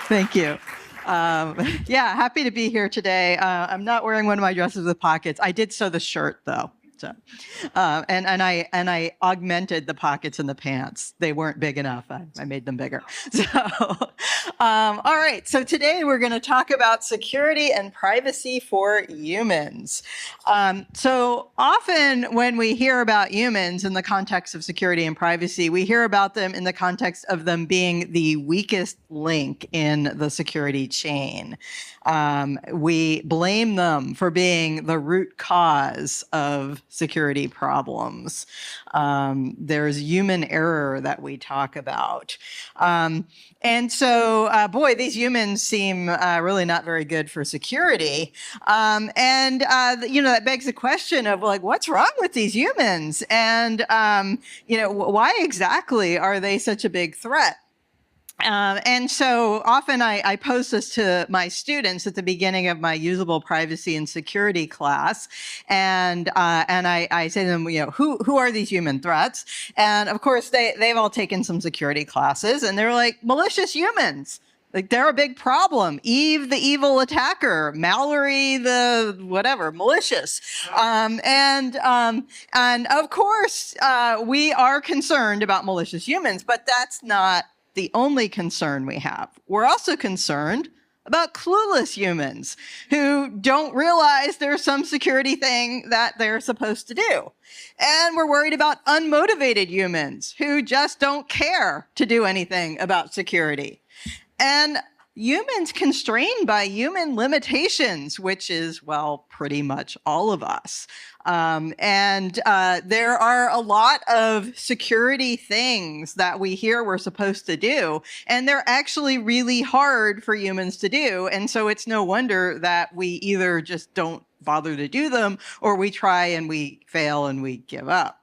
Thank you. Yeah, happy to be here today. I'm not wearing one of my dresses with pockets. I did sew the shirt though. So, and I augmented the pockets in the pants. They weren't big enough. I made them bigger. So, all right. So today we're going to talk about security and privacy for humans. So often when we hear about humans in the context of security and privacy, we hear about them in the context of them being the weakest link in the security chain. We blame them for being the root cause of security problems. There's human error that we talk about. And so, boy, these humans seem really not very good for security. That begs the question of, like, what's wrong with these humans? And, why exactly are they such a big threat? And so often I pose this to my students at the beginning of my usable privacy and security class. And I say to them, who are these human threats? And of course, they've all taken some security classes and they're like, malicious humans. Like, they're a big problem. Eve, the evil attacker. Mallory, the whatever, malicious. And of course, we are concerned about malicious humans, but that's not the only concern we have. We're also concerned about clueless humans who don't realize there's some security thing that they're supposed to do. And we're worried about unmotivated humans who just don't care to do anything about security. And humans constrained by human limitations, which is, well, pretty much all of us. There are a lot of security things that we hear we're supposed to do, and they're actually really hard for humans to do. And so it's no wonder that we either just don't bother to do them, or we try and we fail and we give up.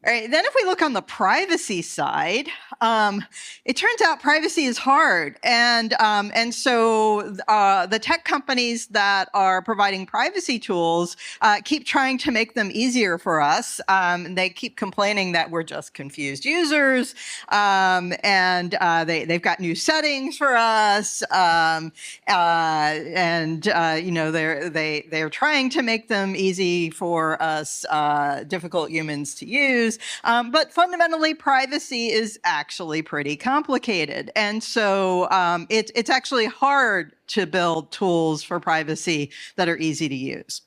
All right, then if we look on the privacy side, it turns out privacy is hard. And so the tech companies that are providing privacy tools keep trying to make them easier for us. They keep complaining that we're just confused users, they've got new settings for us, they're trying to make them easy for us difficult humans to use. But fundamentally, privacy is actually pretty complicated. And so it's actually hard to build tools for privacy that are easy to use.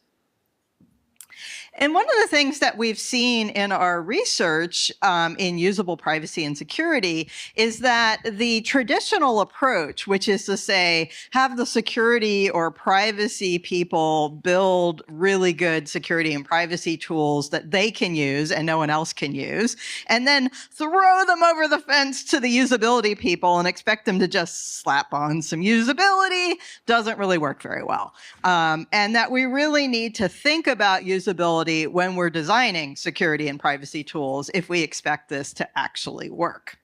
And one of the things that we've seen in our research in usable privacy and security is that the traditional approach, which is to say, have the security or privacy people build really good security and privacy tools that they can use and no one else can use, and then throw them over the fence to the usability people and expect them to just slap on some usability, doesn't really work very well. And that we really need to think about usability when we're designing security and privacy tools if we expect this to actually work.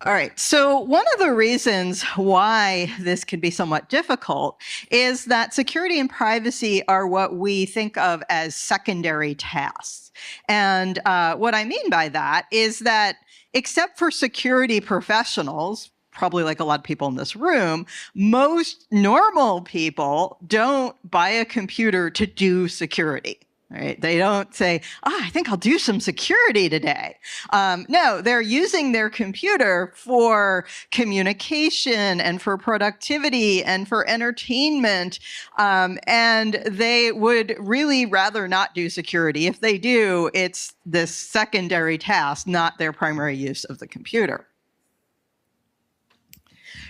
All right, so one of the reasons why this can be somewhat difficult is that security and privacy are what we think of as secondary tasks. And what I mean by that is that except for security professionals, probably like a lot of people in this room, most normal people don't buy a computer to do security. Right? They don't say, I think I'll do some security today. No, they're using their computer for communication and for productivity and for entertainment. And they would really rather not do security. If they do, it's this secondary task, not their primary use of the computer.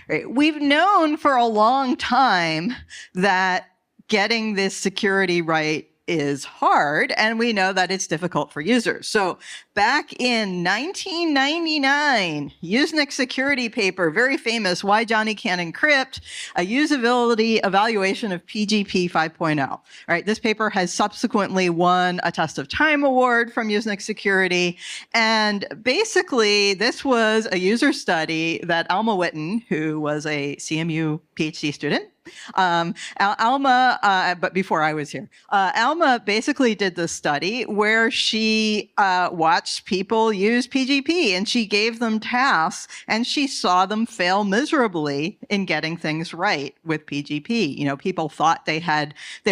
Right. We've known for a long time that getting this security right is hard, and we know that it's difficult for users. So back in 1999, Usenix security paper, very famous, Why Johnny Can't Encrypt, a usability evaluation of PGP 5.0. All right, this paper has subsequently won a Test of Time award from Usenix Security. And basically, this was a user study that Alma Witten, who was a CMU PhD student. Alma, but before I was here, Alma basically did this study where she watched people use PGP, and she gave them tasks, and she saw them fail miserably in getting things right with PGP. You know, people thought they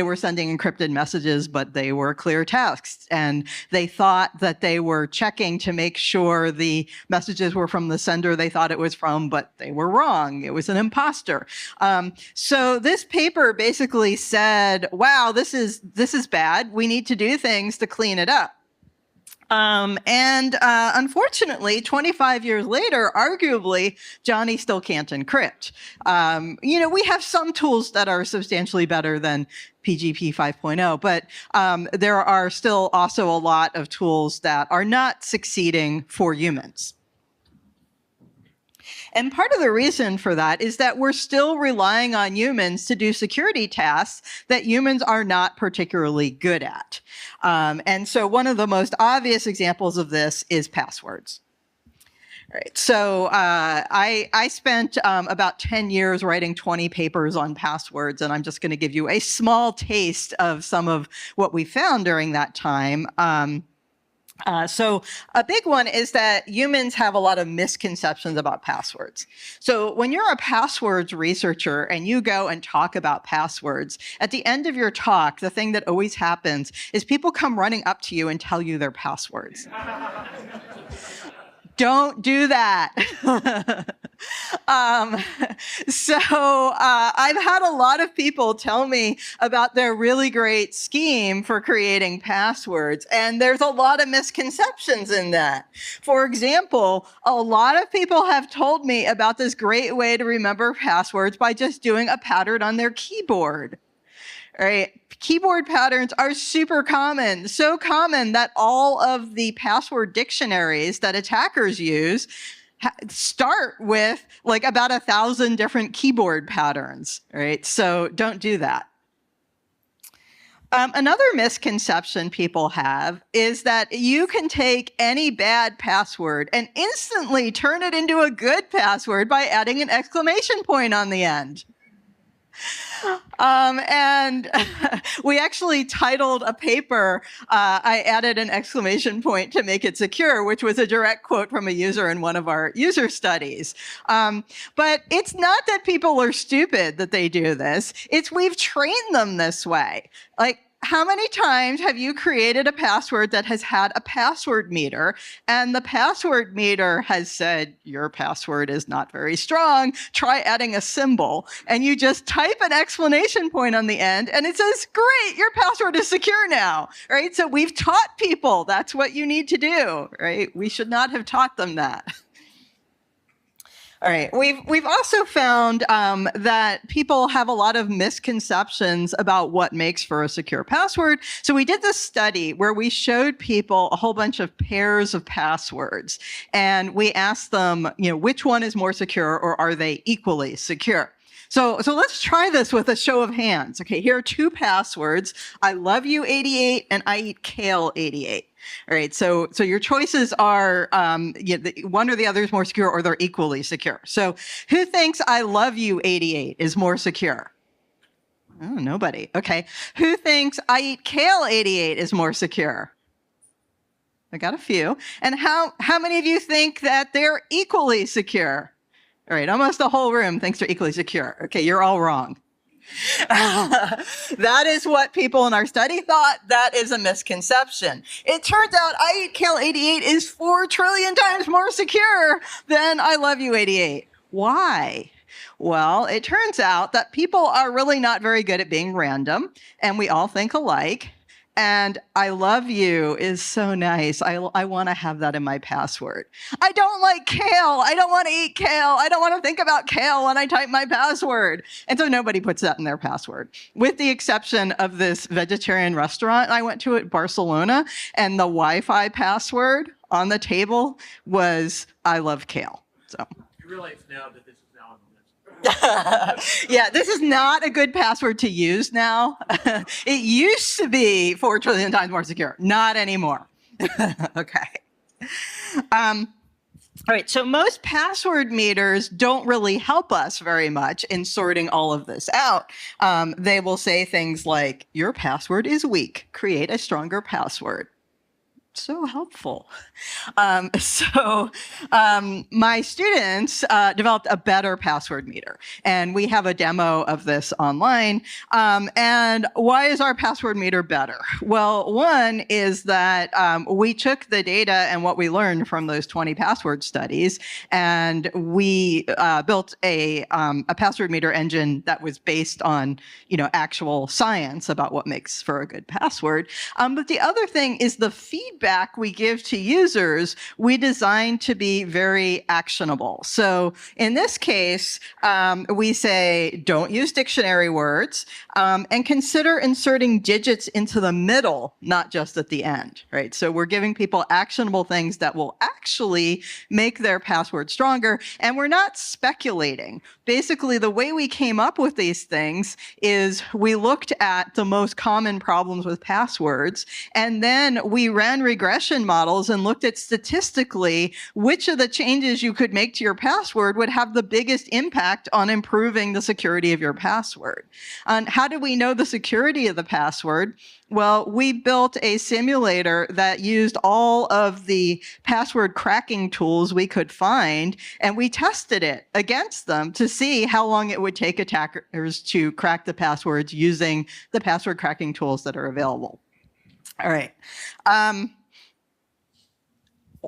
were sending encrypted messages, but they were clear texts, and they thought that they were checking to make sure the messages were from the sender they thought it was from, but they were wrong. It was an imposter. So this paper basically said, wow, this is bad. We need to do things to clean it up. Unfortunately, 25 years later, arguably, Johnny still can't encrypt. You know, we have some tools that are substantially better than PGP 5.0, but there are still also a lot of tools that are not succeeding for humans. And part of the reason for that is that we're still relying on humans to do security tasks that humans are not particularly good at. And so one of the most obvious examples of this is passwords. All right, so I spent about 10 years writing 20 papers on passwords, and I'm just going to give you a small taste of some of what we found during that time. So a big one is that humans have a lot of misconceptions about passwords. So when you're a passwords researcher and you go and talk about passwords, at the end of your talk, the thing that always happens is people come running up to you and tell you their passwords. Don't do that. I've had a lot of people tell me about their really great scheme for creating passwords, and there's a lot of misconceptions in that. For example, a lot of people have told me about this great way to remember passwords by just doing a pattern on their keyboard. Right? Keyboard patterns are super common, so common that all of the password dictionaries that attackers use start with like about 1,000 different keyboard patterns, right? So don't do that. Another misconception people have is that you can take any bad password and instantly turn it into a good password by adding an exclamation point on the end. And we actually titled a paper, I added an exclamation point to make it secure, which was a direct quote from a user in one of our user studies. But it's not that people are stupid that they do this. It's we've trained them this way. Like, how many times have you created a password that has had a password meter, and the password meter has said, your password is not very strong, try adding a symbol, and you just type an exclamation point on the end, and it says, great, your password is secure now, right? So we've taught people that's what you need to do, right? We should not have taught them that. All right, we've also found that people have a lot of misconceptions about what makes for a secure password. So we did this study where we showed people a whole bunch of pairs of passwords, and we asked them, you know, which one is more secure, or are they equally secure? So let's try this with a show of hands. Okay, here are two passwords: I love you 88 and I eat kale 88. All right, so your choices are one or the other is more secure, or they're equally secure. So who thinks I love you 88 is more secure? Oh, nobody. Okay. Who thinks I eat kale 88 is more secure? I got a few. And how many of you think that they're equally secure? All right, almost the whole room thinks they're equally secure. Okay, you're all wrong. That is what people in our study thought. That is a misconception. It turns out I eat kale 88 is 4 trillion times more secure than I love you 88. Why? Well, it turns out that people are really not very good at being random, and we all think alike. And I love you is so nice. I want to have that in my password. I don't like kale. I don't want to eat kale. I don't want to think about kale when I type my password. And so nobody puts that in their password, with the exception of this vegetarian restaurant I went to at Barcelona, and the Wi-Fi password on the table was I love kale. So you realize now that this is now on the list. Yeah, this is not a good password to use now. It used to be 4 trillion times more secure. Not anymore. Okay. All right, so most password meters don't really help us very much in sorting all of this out. They will say things like, your password is weak, create a stronger password. So helpful. My students developed a better password meter, and we have a demo of this online. And why is our password meter better? Well, one is that we took the data and what we learned from those 20 password studies, and we built a password meter engine that was based on, actual science about what makes for a good password. But the other thing is the feedback we give to users, we designed to be very actionable. So in this case, we say, don't use dictionary words, and consider inserting digits into the middle, not just at the end, right? So we're giving people actionable things that will actually make their password stronger, and we're not speculating. Basically, the way we came up with these things is we looked at the most common problems with passwords, and then we ran regression models and looked at statistically which of the changes you could make to your password would have the biggest impact on improving the security of your password. And how do we know the security of the password? Well, we built a simulator that used all of the password cracking tools we could find, and we tested it against them to see how long it would take attackers to crack the passwords using the password cracking tools that are available. All right.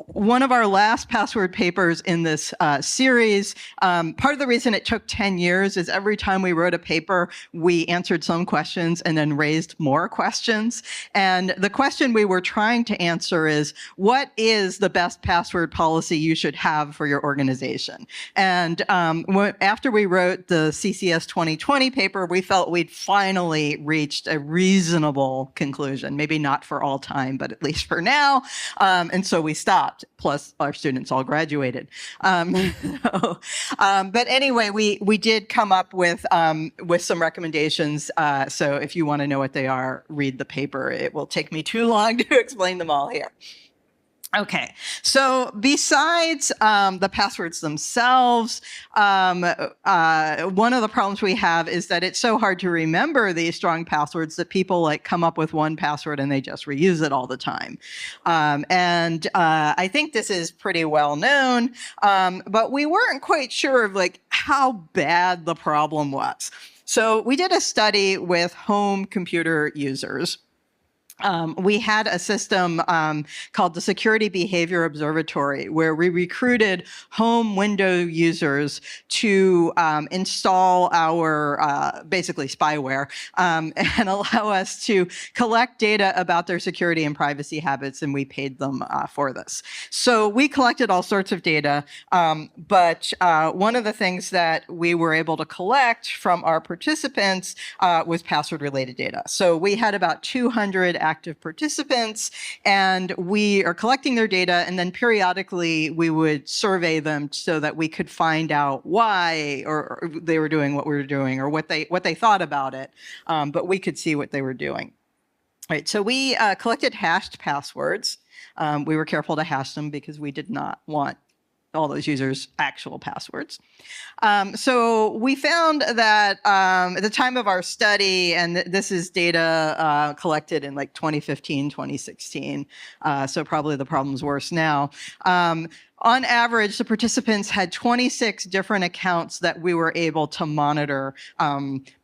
One of our last password papers in this series, part of the reason it took 10 years is every time we wrote a paper, we answered some questions and then raised more questions. And the question we were trying to answer is, what is the best password policy you should have for your organization? And after we wrote the CCS 2020 paper, we felt we'd finally reached a reasonable conclusion, maybe not for all time, but at least for now. And so we stopped. Plus, our students all graduated. But anyway, we did come up with some recommendations. So if you want to know what they are, read the paper. It will take me too long to explain them all here. Okay, so besides the passwords themselves, one of the problems we have is that it's so hard to remember these strong passwords that people come up with one password and they just reuse it all the time. I think this is pretty well known, but we weren't quite sure of how bad the problem was. So we did a study with home computer users. We had a system called the Security Behavior Observatory, where we recruited home window users to install our basically spyware and allow us to collect data about their security and privacy habits, and we paid them for this. So we collected all sorts of data, but one of the things that we were able to collect from our participants was password-related data. So we had about 200 active participants, and we are collecting their data, and then periodically we would survey them so that we could find out why or they were doing what we were doing or what they thought about it, but we could see what they were doing. All right, so we collected hashed passwords. We were careful to hash them because we did not want all those users' actual passwords. So we found that at the time of our study, and this is data collected in 2015, 2016, so probably the problem's worse now. On average, the participants had 26 different accounts that we were able to monitor.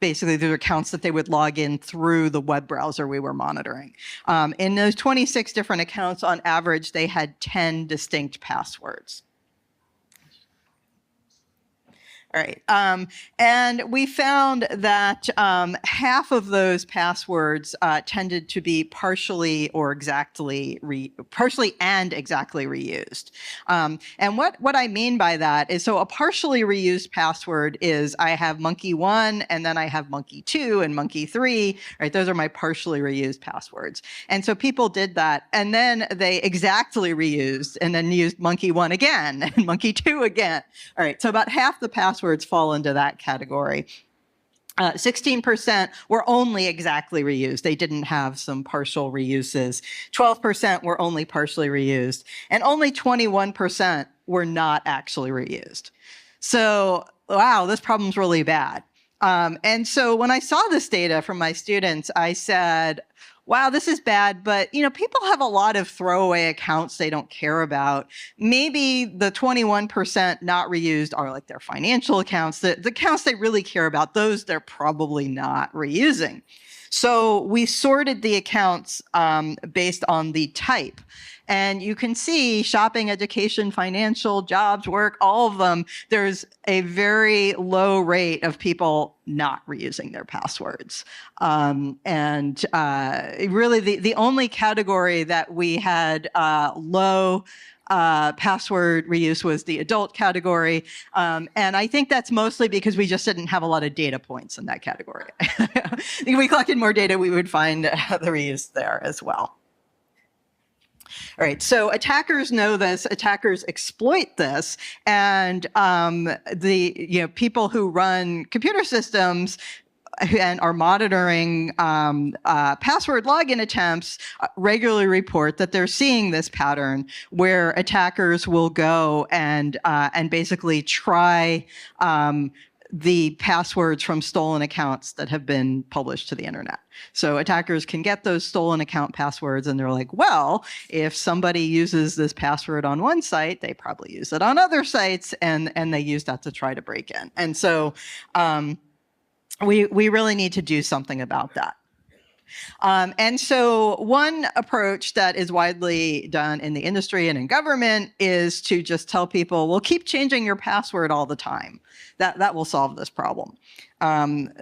Basically, they're accounts that they would log in through the web browser we were monitoring. In those 26 different accounts, on average, they had 10 distinct passwords. All right, and we found that half of those passwords tended to be partially and exactly reused. And what I mean by that is, so a partially reused password is I have monkey 1 and then I have monkey 2 and monkey 3. Right, those are my partially reused passwords. And so people did that, and then they exactly reused and then used monkey 1 again and monkey 2 again. All right, so about half the passwords fall into that category. 16% were only exactly reused. They didn't have some partial reuses. 12% were only partially reused. And only 21% were not actually reused. So, wow, this problem's really bad. And so when I saw this data from my students, I said, wow, this is bad, but people have a lot of throwaway accounts they don't care about. Maybe the 21% not reused are like their financial accounts, the accounts they really care about, those they're probably not reusing. So we sorted the accounts based on the type. And you can see shopping, education, financial, jobs, work, all of them, there's a very low rate of people not reusing their passwords. Really, the only category that we had low password reuse was the adult category. And I think that's mostly because we just didn't have a lot of data points in that category. If we collected more data, we would find the reuse there as well. All right, so attackers know this, attackers exploit this, and people who run computer systems and are monitoring password login attempts regularly report that they're seeing this pattern where attackers will go and basically try the passwords from stolen accounts that have been published to the internet. So attackers can get those stolen account passwords and they're like, well, if somebody uses this password on one site, they probably use it on other sites, and they use that to try to break in. And so we really need to do something about that. And so one approach that is widely done in the industry and in government is to just tell people, well, keep changing your password all the time. That will solve this problem.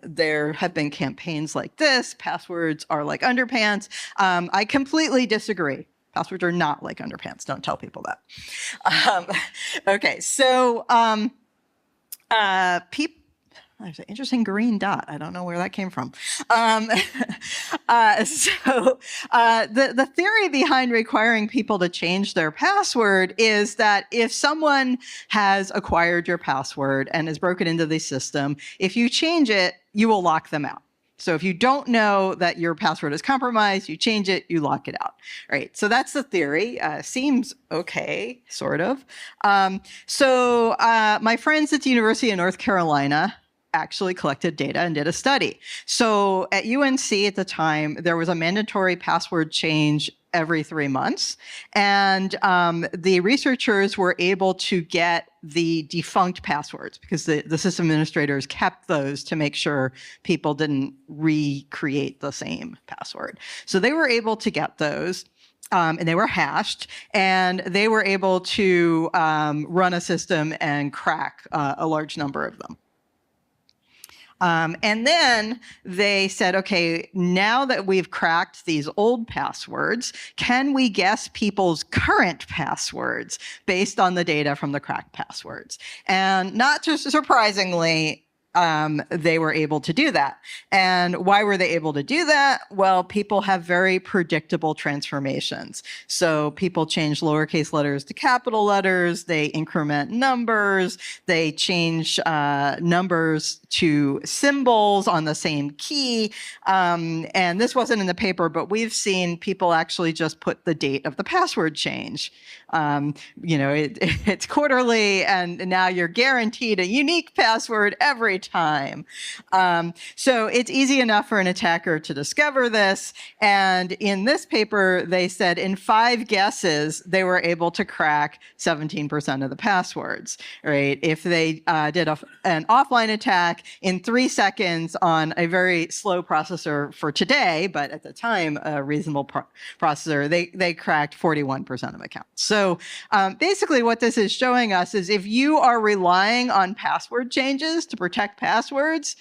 There have been campaigns like this. Passwords are like underpants. I completely disagree. Passwords are not like underpants. Don't tell people that. Okay, so there's an interesting green dot. I don't know where that came from. The theory behind requiring people to change their password is that if someone has acquired your password and has broken into the system, if you change it, you will lock them out. So if you don't know that your password is compromised, you change it, you lock it out. All right, so that's the theory. Seems okay, sort of. My friends at the University of North Carolina actually collected data and did a study. So at UNC at the time, there was a mandatory password change every 3 months. And the researchers were able to get the defunct passwords because the system administrators kept those to make sure people didn't recreate the same password. So they were able to get those. And they were hashed, and they were able to run a system and crack a large number of them. And then they said, okay, now that we've cracked these old passwords, can we guess people's current passwords based on the data from the cracked passwords? And not just surprisingly, they were able to do that. And why were they able to do that? Well, people have very predictable transformations. So people change lowercase letters to capital letters, they increment numbers, they change numbers to symbols on the same key. And this wasn't in the paper, but we've seen people actually just put the date of the password change. It's quarterly, and now you're guaranteed a unique password every time. So it's easy enough for an attacker to discover this. And in this paper, they said in 5 guesses, they were able to crack 17% of the passwords, right? If they did an offline attack in 3 seconds on a very slow processor for today, but at the time, a reasonable processor, they cracked 41% of accounts. So basically what this is showing us is if you are relying on password changes to protect passwords,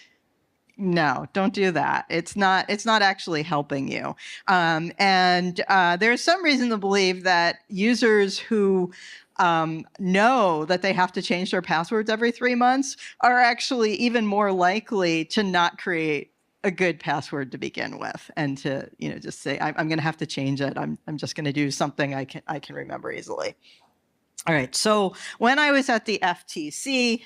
no, don't do that. It's not actually helping you. There's some reason to believe that users who know that they have to change their passwords every 3 months are actually even more likely to not create a good password to begin with, and to just say, I'm going to have to change it. I'm just going to do something I can remember easily. All right. So when I was at the FTC,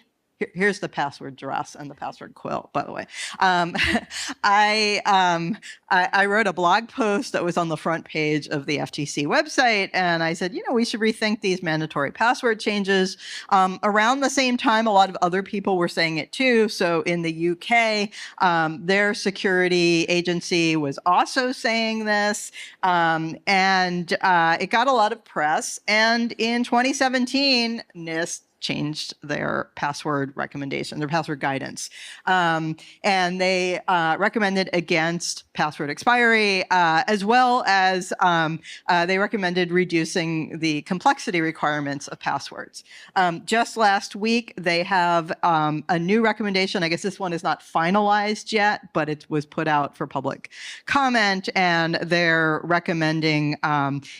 here's the password dress and the password quilt, by the way. I wrote a blog post that was on the front page of the FTC website, and I said, we should rethink these mandatory password changes. Around the same time, a lot of other people were saying it too. So in the UK, their security agency was also saying this, and it got a lot of press. And in 2017, NIST changed their password recommendation, their password guidance. And they recommended against password expiry, as well as they recommended reducing the complexity requirements of passwords. Just last week, they have a new recommendation. I guess this one is not finalized yet, but it was put out for public comment, and they're recommending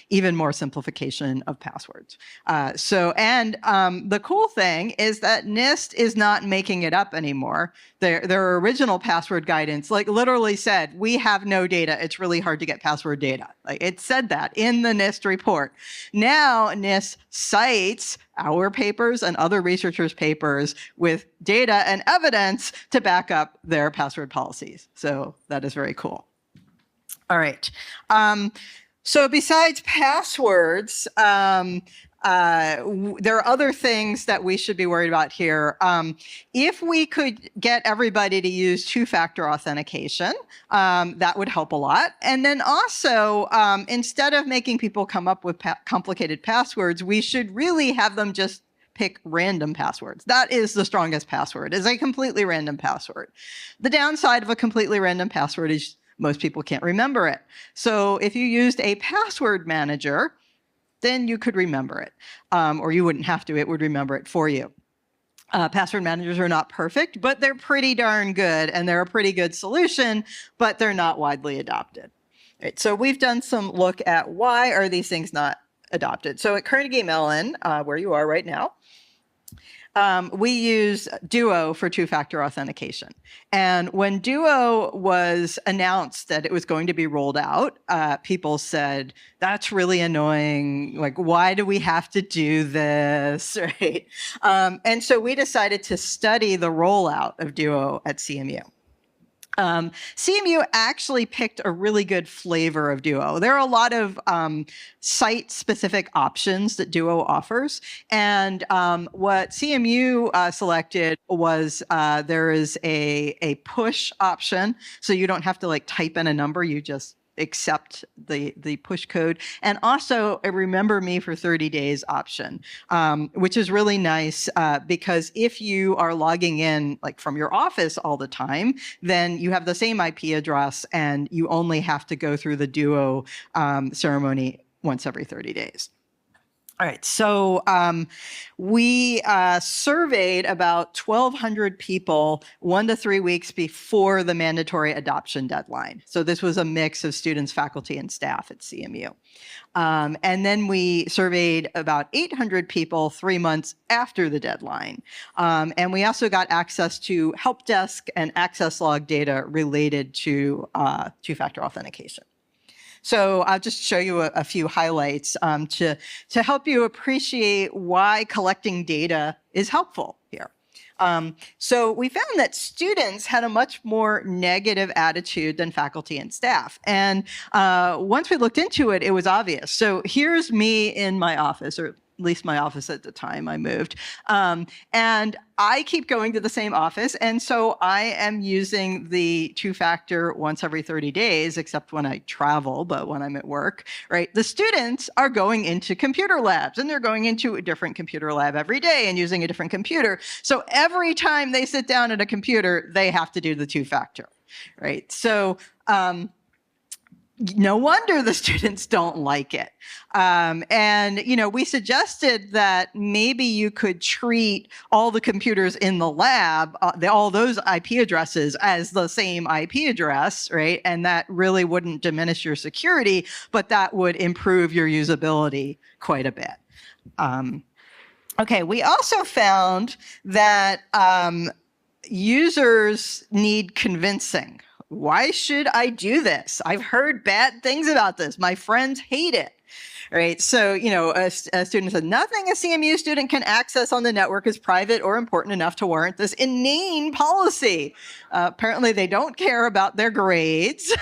even more simplification of passwords. The cool thing is that NIST is not making it up anymore. Their original password guidance, literally said, we have no data. It's really hard to get password data. It said that in the NIST report. Now NIST cites our papers and other researchers' papers with data and evidence to back up their password policies. So that is very cool. All right. So besides passwords, there are other things that we should be worried about here. If we could get everybody to use two-factor authentication, that would help a lot. And then also, instead of making people come up with complicated passwords, we should really have them just pick random passwords. That is the strongest password, is a completely random password. The downside of a completely random password is most people can't remember it. So if you used a password manager, then you could remember it, or you wouldn't have to. It would remember it for you. Password managers are not perfect, but they're pretty darn good, and they're a pretty good solution, but they're not widely adopted. Right, so we've done some look at why are these things not adopted. So at Carnegie Mellon, where you are right now, we use Duo for two-factor authentication. And when Duo was announced that it was going to be rolled out, people said, that's really annoying. Why do we have to do this, right? And so we decided to study the rollout of Duo at CMU. CMU actually picked a really good flavor of Duo. There are a lot of site-specific options that Duo offers, and what CMU selected was there is a push option, so you don't have to type in a number, you just accept the push code, and also a remember me for 30 days option, which is really nice because if you are logging in from your office all the time, then you have the same IP address and you only have to go through the Duo ceremony once every 30 days. All right, so we surveyed about 1,200 people 1 to 3 weeks before the mandatory adoption deadline. So this was a mix of students, faculty, and staff at CMU. And then we surveyed about 800 people 3 months after the deadline. And we also got access to help desk and access log data related to two-factor authentication. So I'll just show you a few highlights to help you appreciate why collecting data is helpful here. So we found that students had a much more negative attitude than faculty and staff. And once we looked into it, it was obvious. So here's me in my office, or at least my office at the time I moved. And I keep going to the same office. And so I am using the two-factor once every 30 days, except when I travel, but when I'm at work, right? The students are going into computer labs, and they're going into a different computer lab every day and using a different computer. So every time they sit down at a computer, they have to do the two-factor, right? So, no wonder the students don't like it. And, we suggested that maybe you could treat all the computers in the lab, all those IP addresses as the same IP address, right? And that really wouldn't diminish your security, but that would improve your usability quite a bit. Okay, we also found that users need convincing. Why should I do this? I've heard bad things about this. My friends hate it, right? So, a student said, nothing a CMU student can access on the network is private or important enough to warrant this inane policy. Apparently, they don't care about their grades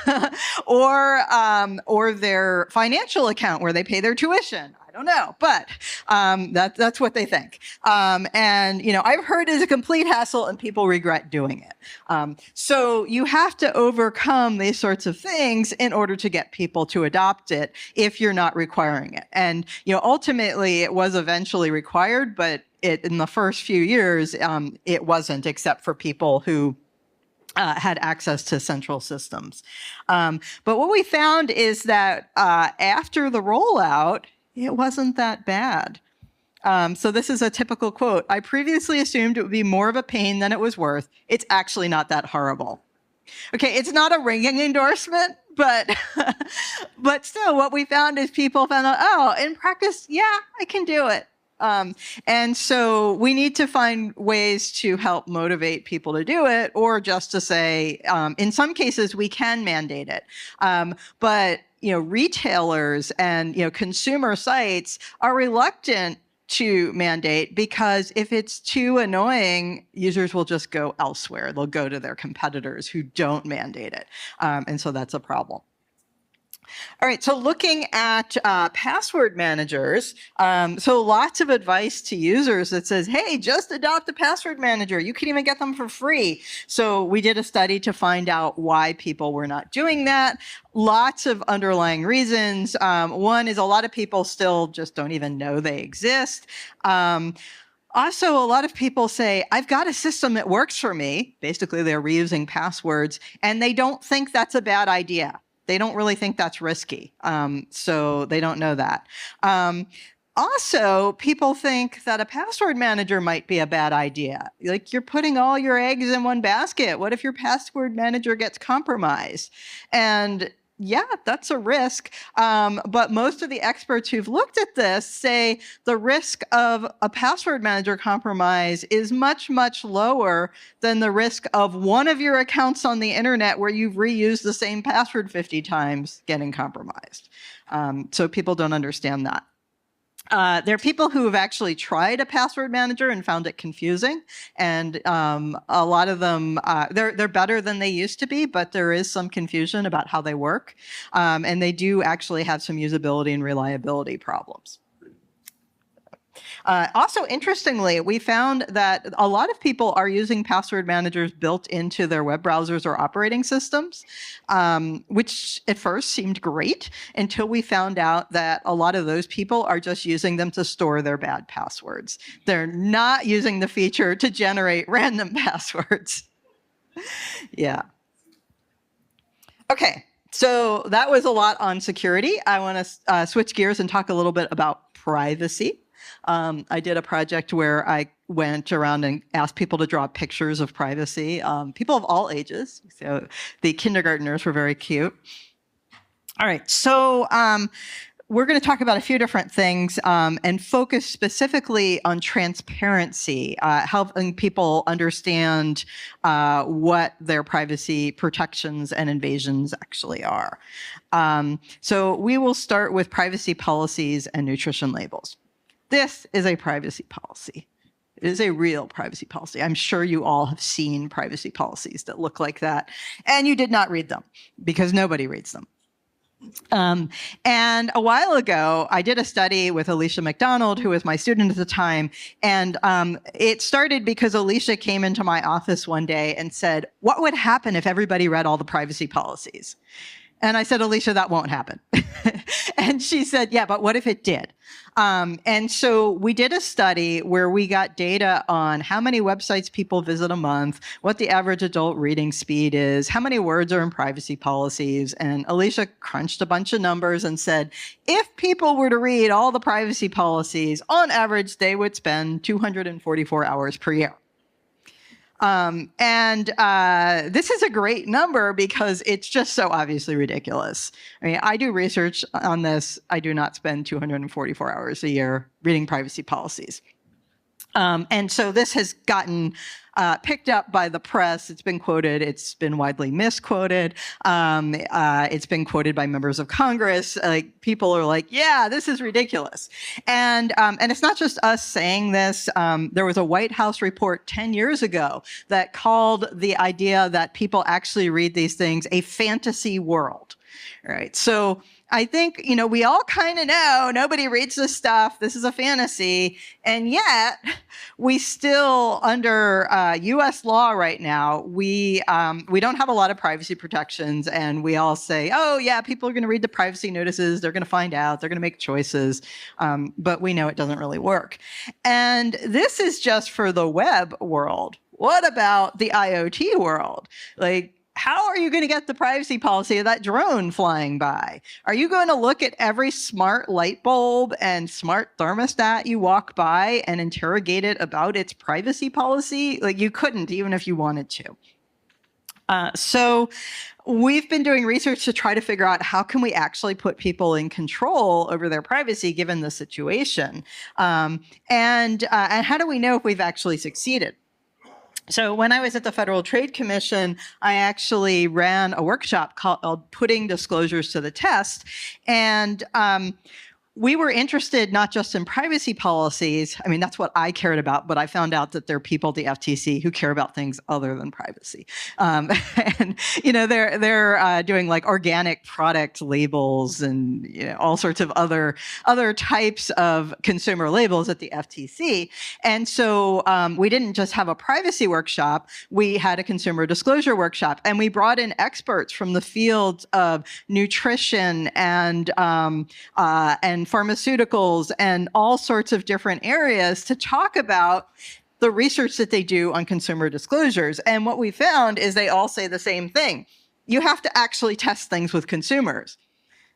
or their financial account where they pay their tuition. I don't know, but that's what they think. I've heard it's a complete hassle and people regret doing it. So you have to overcome these sorts of things in order to get people to adopt it if you're not requiring it. And, ultimately it was eventually required, but in the first few years, it wasn't, except for people who had access to central systems. But what we found is that after the rollout, it wasn't that bad. So this is a typical quote. I previously assumed it would be more of a pain than it was worth. It's actually not that horrible. Okay, it's not a ringing endorsement, but but still what we found is people found out, oh, in practice, yeah, I can do it. And so we need to find ways to help motivate people to do it, or just to say, in some cases, we can mandate it. But retailers and consumer sites are reluctant to mandate because if it's too annoying, users will just go elsewhere. They'll go to their competitors who don't mandate it. And so that's a problem. All right, so looking at password managers, so lots of advice to users that says, hey, just adopt a password manager. You can even get them for free. So we did a study to find out why people were not doing that. Lots of underlying reasons. One is a lot of people still just don't even know they exist. Also, a lot of people say, I've got a system that works for me. Basically, they're reusing passwords, and they don't think that's a bad idea. They don't really think that's risky, so they don't know that. Also, people think that a password manager might be a bad idea. Like, you're putting all your eggs in one basket. What if your password manager gets compromised? And yeah, that's a risk. But most of the experts who've looked at this say the risk of a password manager compromise is much, much lower than the risk of one of your accounts on the internet where you've reused the same password 50 times getting compromised. So people don't understand that. There are people who have actually tried a password manager and found it confusing, and a lot of them, they're better than they used to be, but there is some confusion about how they work, and they do actually have some usability and reliability problems. Also, interestingly, we found that a lot of people are using password managers built into their web browsers or operating systems, which at first seemed great until we found out that a lot of those people are just using them to store their bad passwords. They're not using the feature to generate random passwords. Yeah. Okay, so that was a lot on security. I want to switch gears and talk a little bit about privacy. I did a project where I went around and asked people to draw pictures of privacy, people of all ages. So the kindergartners were very cute. All right, so we're going to talk about a few different things and focus specifically on transparency, helping people understand what their privacy protections and invasions actually are. So we will start with privacy policies and nutrition labels. This is a privacy policy. It is a real privacy policy. I'm sure you all have seen privacy policies that look like that, and you did not read them because nobody reads them. And a while ago, I did a study with Alicia McDonald, who was my student at the time, and it started because Alicia came into my office one day and said, what would happen if everybody read all the privacy policies? And I said, Alicia, that won't happen. And she said, yeah, but what if it did? And so we did a study where we got data on how many websites people visit a month, what the average adult reading speed is, how many words are in privacy policies. And Alicia crunched a bunch of numbers and said, if people were to read all the privacy policies, on average, they would spend 244 hours per year. This is a great number because it's just so obviously ridiculous. I mean, I do research on this. I do not spend 244 hours a year reading privacy policies. And so this has gotten picked up by the press. It's been quoted. It's been widely misquoted. It's been quoted by members of Congress. Like, people are like, "Yeah, this is ridiculous." And it's not just us saying this. There was a White House report 10 years ago that called the idea that people actually read these things a fantasy world. Right. So I think, we all kind of know nobody reads this stuff. This is a fantasy. And yet we still, under U.S. law right now, we don't have a lot of privacy protections. And we all say, oh, yeah, people are going to read the privacy notices. They're going to find out. They're going to make choices. But we know it doesn't really work. And this is just for the web world. What about the IoT world? Like, how are you going to get the privacy policy of that drone flying by? Are you going to look at every smart light bulb and smart thermostat you walk by and interrogate it about its privacy policy? Like, you couldn't, even if you wanted to. So we've been doing research to try to figure out how can we actually put people in control over their privacy given the situation, and how do we know if we've actually succeeded? So when I was at the Federal Trade Commission, I actually ran a workshop called Putting Disclosures to the Test. And we were interested not just in privacy policies. I mean, that's what I cared about, but I found out that there are people at the FTC who care about things other than privacy. And, they're doing like organic product labels and all sorts of other types of consumer labels at the FTC. And so we didn't just have a privacy workshop, we had a consumer disclosure workshop, and we brought in experts from the fields of nutrition and pharmaceuticals and all sorts of different areas to talk about the research that they do on consumer disclosures. And what we found is they all say the same thing. You have to actually test things with consumers.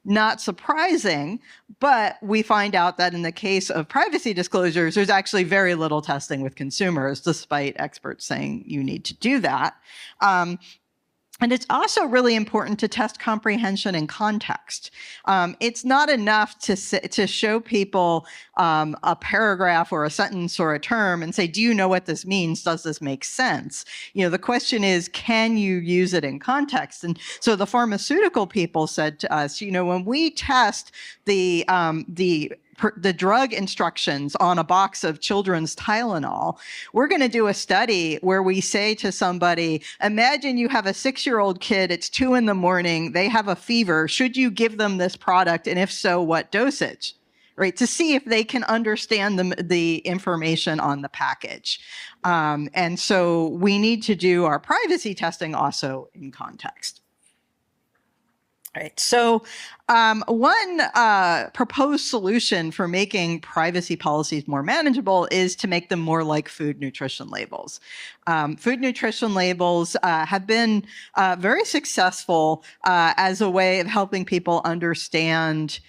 Not surprising, but we find out that in the case of privacy disclosures, there's actually very little testing with consumers, despite experts saying you need to do that. And it's also really important to test comprehension and context. It's not enough to show people a paragraph or a sentence or a term and say, do you know what this means? Does this make sense? The question is, can you use it in context? And so the pharmaceutical people said to us, when we test the drug instructions on a box of children's Tylenol, we're going to do a study where we say to somebody, imagine you have a 6-year-old kid, it's 2 a.m, they have a fever. Should you give them this product? And if so, what dosage? Right? To see if they can understand the information on the package. And so we need to do our privacy testing also in context. Right. So one proposed solution for making privacy policies more manageable is to make them more like food nutrition labels. Food nutrition labels have been very successful as a way of helping people understand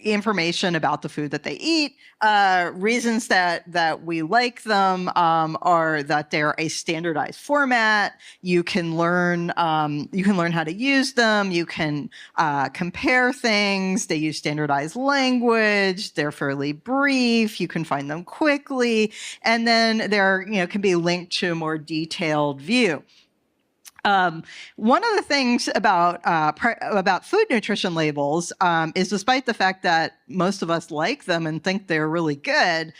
information about the food that they eat. Reasons that we like them are that they're a standardized format. You can learn how to use them. You can compare things. They use standardized language. They're fairly brief. You can find them quickly, and then they're can be linked to a more detailed view. One of the things about food nutrition labels is, despite the fact that most of us like them and think they're really good,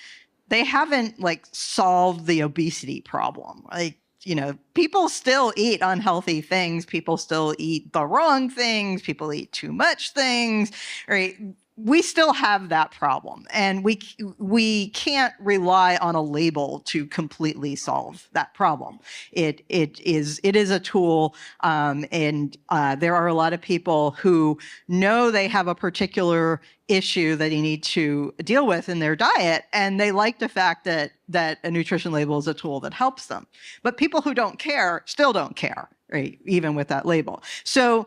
they haven't solved the obesity problem. People still eat unhealthy things. People still eat the wrong things. People eat too much things, right? We still have that problem, and we can't rely on a label to completely solve that problem. It is a tool, and there are a lot of people who know they have a particular issue that you need to deal with in their diet, and they like the fact that a nutrition label is a tool that helps them. But people who don't care still don't care, right? Even with that label. So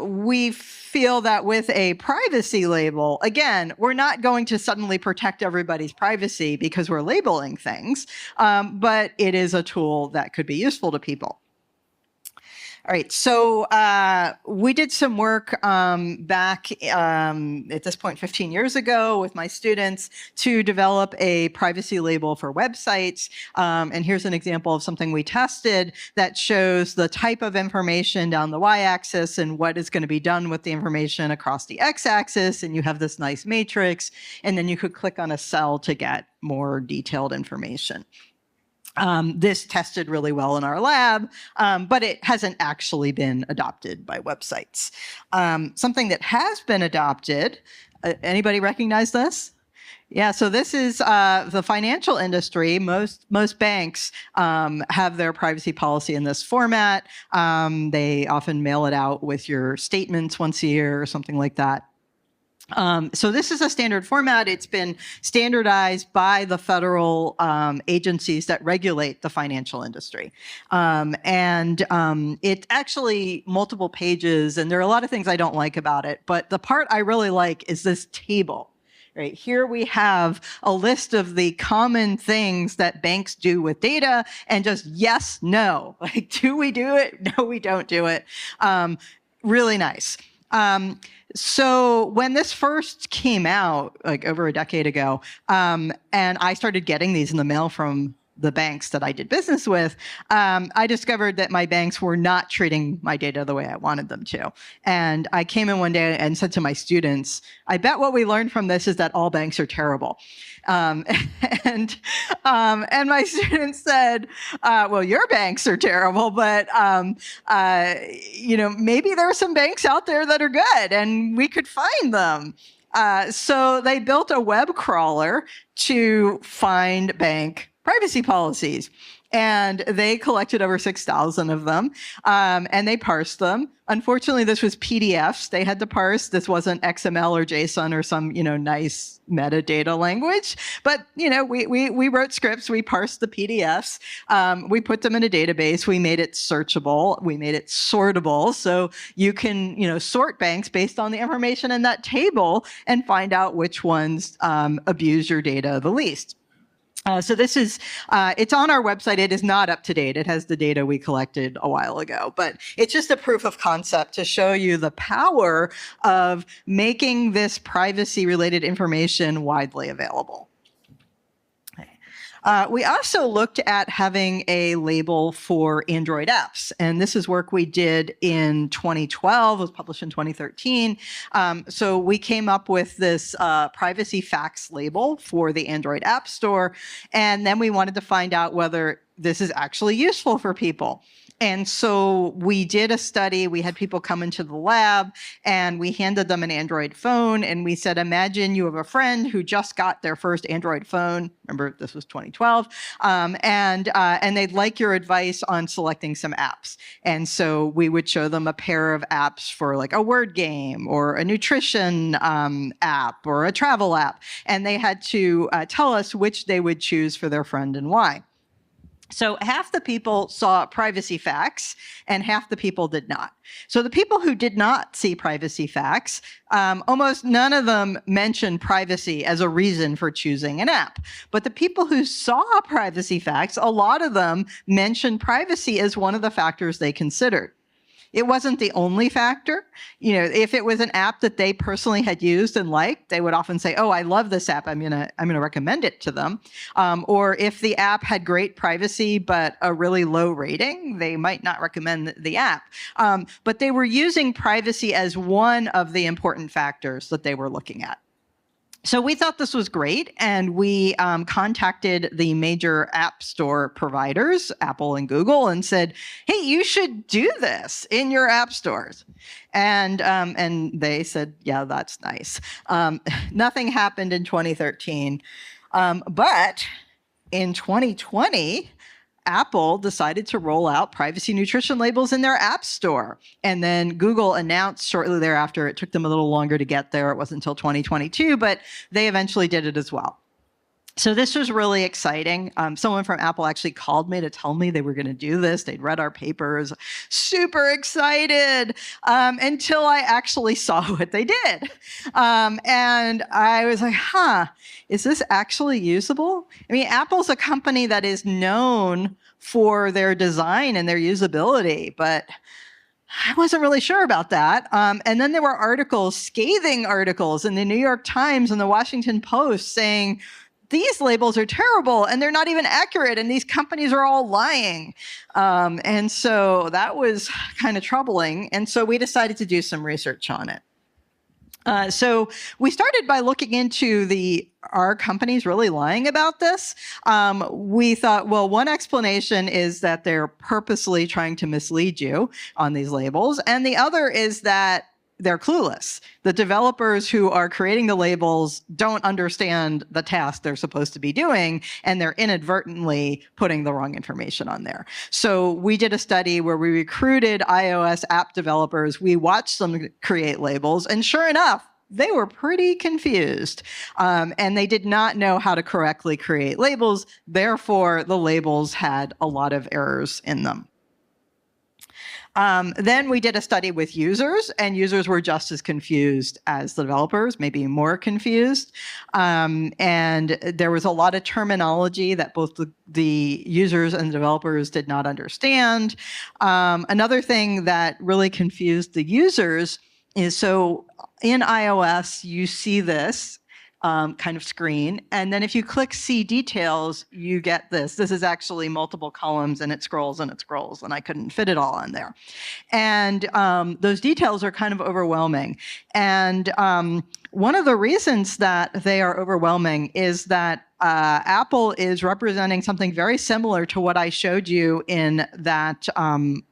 we feel that with a privacy label, again, we're not going to suddenly protect everybody's privacy because we're labeling things, but it is a tool that could be useful to people. All right, so we did some work back at this point 15 years ago with my students to develop a privacy label for websites. And here's an example of something we tested that shows the type of information down the y-axis and what is going to be done with the information across the x-axis. And you have this nice matrix, and then you could click on a cell to get more detailed information. This tested really well in our lab, but it hasn't actually been adopted by websites. Something that has been adopted, anybody recognize this? Yeah, so this is the financial industry. Most banks have their privacy policy in this format. They often mail it out with your statements once a year or something like that. So this is a standard format. It's been standardized by the federal agencies that regulate the financial industry. It's actually multiple pages, and there are a lot of things I don't like about it. But the part I really like is this table. Right here we have a list of the common things that banks do with data, and just yes, no. Like, do we do it? No, we don't do it. Really nice. So when this first came out, like over a decade ago, and I started getting these in the mail from the banks that I did business with, I discovered that my banks were not treating my data the way I wanted them to. And I came in one day and said to my students, I bet what we learned from this is that all banks are terrible. And my students said, well, your banks are terrible, but, maybe there are some banks out there that are good and we could find them. So they built a web crawler to find bank privacy policies. And they collected over 6,000 of them, and they parsed them. Unfortunately, this was PDFs they had to parse. This wasn't XML or JSON or some, nice metadata language. But, we wrote scripts. We parsed the PDFs. We put them in a database. We made it searchable. We made it sortable. So you can, sort banks based on the information in that table and find out which ones abuse your data the least. So this is, it's on our website. It is not up to date. It has the data we collected a while ago, but it's just a proof of concept to show you the power of making this privacy related information widely available. We also looked at having a label for Android apps, and this is work we did in 2012, was published in 2013. So we came up with this privacy facts label for the Android App Store, and then we wanted to find out whether this is actually useful for people. And so we did a study. We had people come into the lab and we handed them an Android phone and we said, imagine you have a friend who just got their first Android phone. Remember, this was 2012. And they'd like your advice on selecting some apps. And so we would show them a pair of apps for like a word game or a nutrition app or a travel app. And they had to tell us which they would choose for their friend and why. So half the people saw privacy facts and half the people did not. So the people who did not see privacy facts, almost none of them mentioned privacy as a reason for choosing an app. But the people who saw privacy facts, a lot of them mentioned privacy as one of the factors they considered. It wasn't the only factor. If it was an app that they personally had used and liked, they would often say, oh, I love this app. I'm gonna recommend it to them. Or if the app had great privacy but a really low rating, they might not recommend the app. But they were using privacy as one of the important factors that they were looking at. So we thought this was great, and we contacted the major app store providers, Apple and Google, and said, hey, you should do this in your app stores. And they said, yeah, that's nice. Nothing happened in 2013. But in 2020, Apple decided to roll out privacy nutrition labels in their app store. And then Google announced shortly thereafter. It took them a little longer to get there. It wasn't until 2022, but they eventually did it as well. So this was really exciting. Someone from Apple actually called me to tell me they were going to do this. They'd read our papers, super excited, until I actually saw what they did. And I was like, is this actually usable? I mean, Apple's a company that is known for their design and their usability, but I wasn't really sure about that. And then there were articles, scathing articles in the New York Times and the Washington Post saying, these labels are terrible and they're not even accurate and these companies are all lying. And so that was kind of troubling. And so we decided to do some research on it. So we started by looking into are companies really lying about this? We thought, well, one explanation is that they're purposely trying to mislead you on these labels. And the other is that they're clueless. The developers who are creating the labels don't understand the task they're supposed to be doing, and they're inadvertently putting the wrong information on there. So we did a study where we recruited iOS app developers. We watched them create labels, and sure enough, they were pretty confused, and they did not know how to correctly create labels. Therefore, the labels had a lot of errors in them. Then we did a study with users, and users were just as confused as the developers, maybe more confused. And there was a lot of terminology that both the users and the developers did not understand. Another thing that really confused the users is, so in iOS, you see this kind of screen. And then if you click See Details, you get this. This is actually multiple columns, and it scrolls and it scrolls, and I couldn't fit it all on there. And those details are kind of overwhelming. And one of the reasons that they are overwhelming is that Apple is representing something very similar to what I showed you in that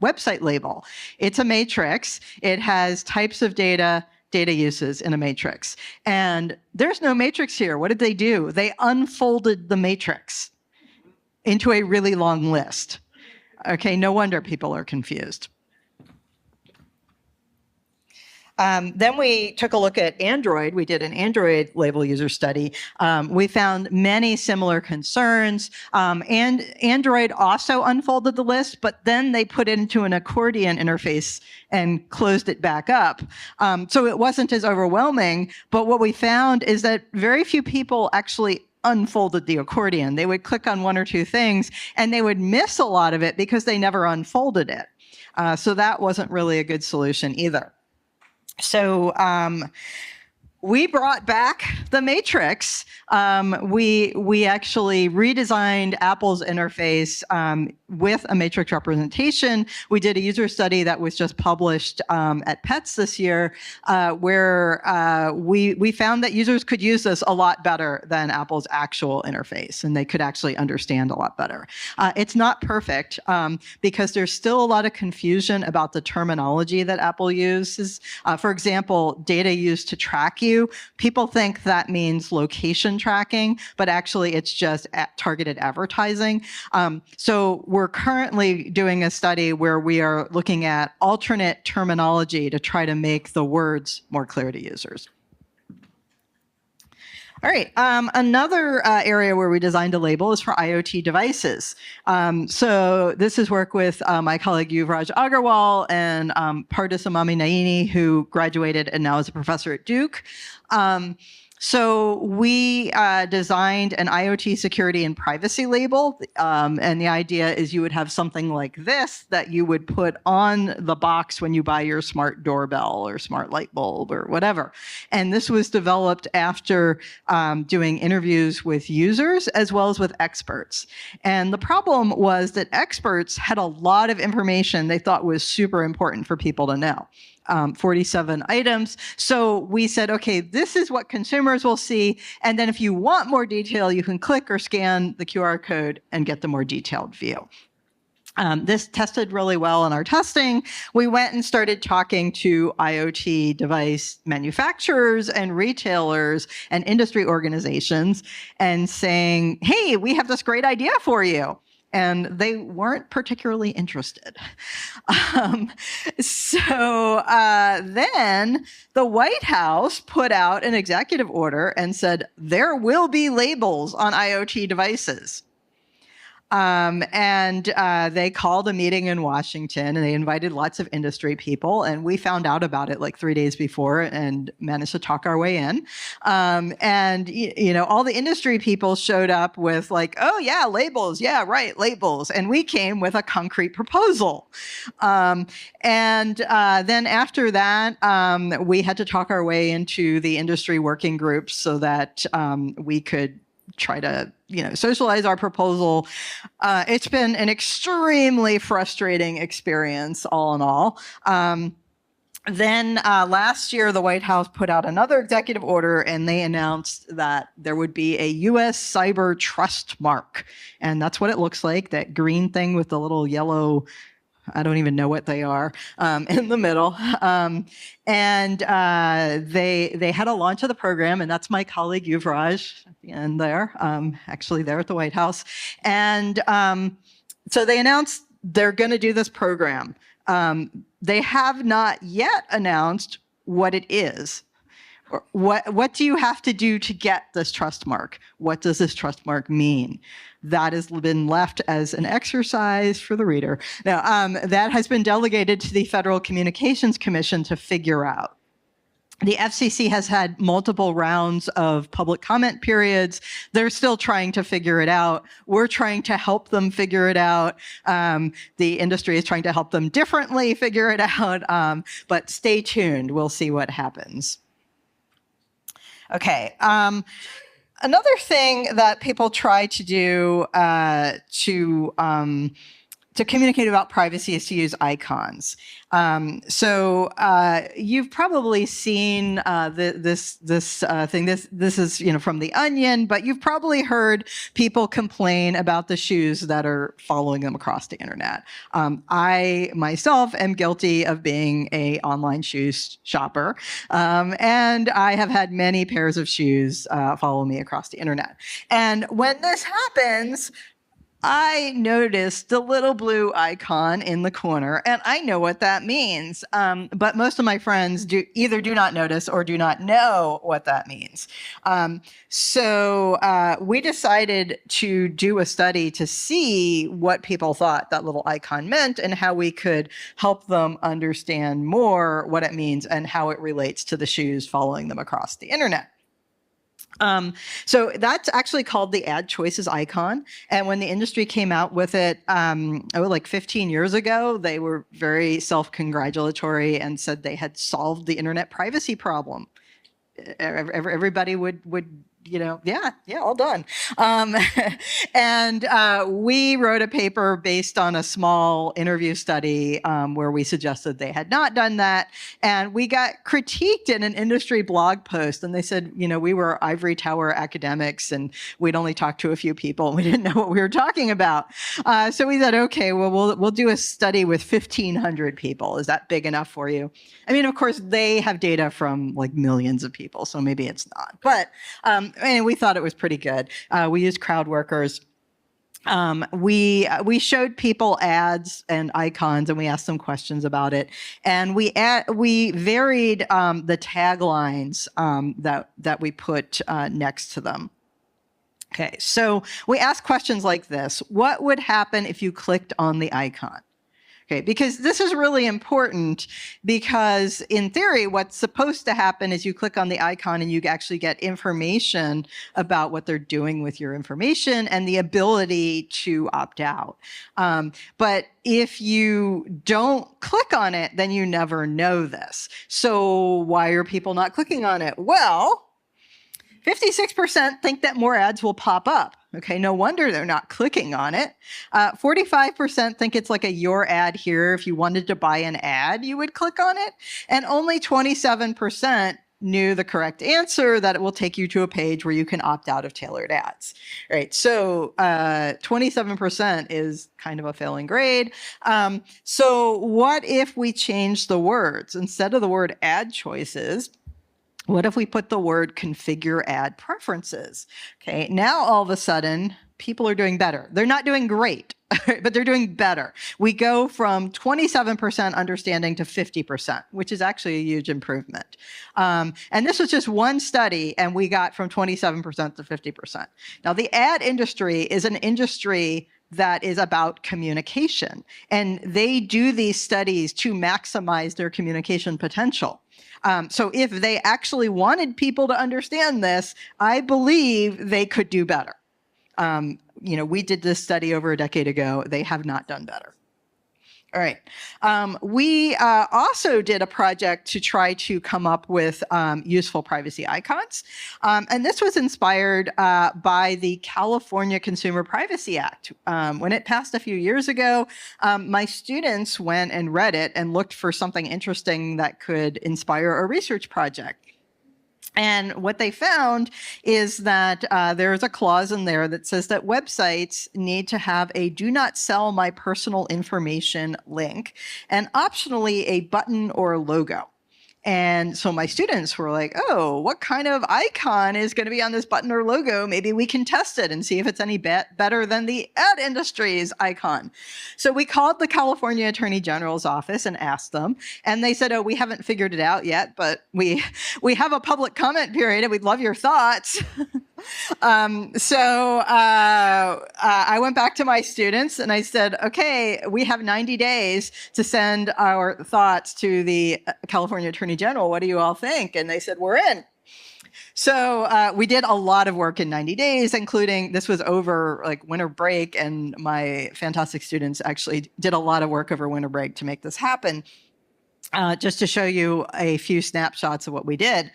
website label. It's a matrix. It has types of data uses in a matrix. And there's no matrix here. What did they do? They unfolded the matrix into a really long list. Okay, no wonder people are confused. Then we took a look at Android. We did an Android label user study. We found many similar concerns. And Android also unfolded the list, but then they put it into an accordion interface and closed it back up. So it wasn't as overwhelming, but what we found is that very few people actually unfolded the accordion. They would click on one or two things, and they would miss a lot of it because they never unfolded it. So that wasn't really a good solution either. So we brought back the matrix. We actually redesigned Apple's interface with a matrix representation. We did a user study that was just published at PETS this year, where we found that users could use this a lot better than Apple's actual interface, and they could actually understand a lot better. It's not perfect because there's still a lot of confusion about the terminology that Apple uses. For example, data used to track you. People think that means location tracking, but actually it's just targeted advertising. So we're currently doing a study where we are looking at alternate terminology to try to make the words more clear to users. All right, another area where we designed a label is for IoT devices. So this is work with my colleague Yuvraj Agarwal and Pardis Naini, who graduated and now is a professor at Duke. So we designed an IoT security and privacy label. And the idea is you would have something like this that you would put on the box when you buy your smart doorbell or smart light bulb or whatever. And this was developed after doing interviews with users as well as with experts. And the problem was that experts had a lot of information they thought was super important for people to know. 47 items. So we said, okay, this is what consumers will see. And then if you want more detail, you can click or scan the QR code and get the more detailed view. This tested really well in our testing. We went and started talking to IoT device manufacturers and retailers and industry organizations and saying, hey, we have this great idea for you. And they weren't particularly interested. So then the White House put out an executive order and said, there will be labels on IoT devices. They called a meeting in Washington and they invited lots of industry people. And we found out about it like 3 days before and managed to talk our way in. All the industry people showed up with like, oh, yeah, labels. Yeah, right, labels. And we came with a concrete proposal. Then after that, we had to talk our way into the industry working groups so that we could try to, socialize our proposal. It's been an extremely frustrating experience, all in all. Then last year, the White House put out another executive order, and they announced that there would be a U.S. Cyber Trust Mark. And that's what it looks like, that green thing with the little yellow, I don't even know what they are, in the middle. They had a launch of the program, and that's my colleague Yuvraj at the end there, actually there at the White House. And so they announced they're going to do this program. They have not yet announced what it is. What do you have to do to get this trust mark? What does this trust mark mean? That has been left as an exercise for the reader. Now, that has been delegated to the Federal Communications Commission to figure out. The FCC has had multiple rounds of public comment periods. They're still trying to figure it out. We're trying to help them figure it out. The industry is trying to help them differently figure it out. But stay tuned. We'll see what happens. Okay. Another thing that people try to do to communicate about privacy is to use icons. You've probably seen this thing. This is from The Onion, but you've probably heard people complain about the shoes that are following them across the internet. I myself am guilty of being an online shoes shopper, and I have had many pairs of shoes follow me across the internet. And when this happens, I noticed the little blue icon in the corner, and I know what that means. But most of my friends either do not notice or do not know what that means. We decided to do a study to see what people thought that little icon meant and how we could help them understand more what it means and how it relates to the shoes following them across the internet. So that's actually called the ad choices icon. And when the industry came out with it, like 15 years ago, they were very self-congratulatory and said they had solved the internet privacy problem. Everybody would all done. We wrote a paper based on a small interview study where we suggested they had not done that. And we got critiqued in an industry blog post. And they said, we were ivory tower academics and we'd only talked to a few people and we didn't know what we were talking about. So we said, okay, well, we'll do a study with 1,500 people. Is that big enough for you? I mean, of course, they have data from like millions of people, so maybe it's not. But we thought it was pretty good. We used crowd workers. We showed people ads and icons, and we asked them questions about it. And we varied the taglines that we put next to them. Okay, so we asked questions like this: what would happen if you clicked on the icon? Okay, because this is really important because in theory, what's supposed to happen is you click on the icon and you actually get information about what they're doing with your information and the ability to opt out. But if you don't click on it, then you never know this. So why are people not clicking on it? Well, 56% think that more ads will pop up. Okay, no wonder they're not clicking on it. 45% think it's like a your ad here. If you wanted to buy an ad, you would click on it. And only 27% knew the correct answer, that it will take you to a page where you can opt out of tailored ads. Right, so 27% is kind of a failing grade. So what if we change the words? Instead of the word ad choices, what if we put the word configure ad preferences? Okay, now all of a sudden, people are doing better. They're not doing great, but they're doing better. We go from 27% understanding to 50%, which is actually a huge improvement. And this was just one study, and we got from 27% to 50%. Now, the ad industry is an industry that is about communication. And they do these studies to maximize their communication potential. So if they actually wanted people to understand this, I believe they could do better. We did this study over a decade ago. They have not done better. All right. We also did a project to try to come up with useful privacy icons. And this was inspired by the California Consumer Privacy Act. When it passed a few years ago, my students went and read it and looked for something interesting that could inspire a research project. And what they found is that there's a clause in there that says that websites need to have a do not sell my personal information link and optionally a button or logo. And so my students were like, oh, what kind of icon is going to be on this button or logo? Maybe we can test it and see if it's any better than the ad industry's icon. So we called the California Attorney General's office and asked them. And they said, oh, we haven't figured it out yet, but we have a public comment period and we'd love your thoughts. So I went back to my students and I said, okay, we have 90 days to send our thoughts to the California Attorney General. What do you all think? And they said, we're in. So we did a lot of work in 90 days, including this was over like winter break. And my fantastic students actually did a lot of work over winter break to make this happen. Just to show you a few snapshots of what we did.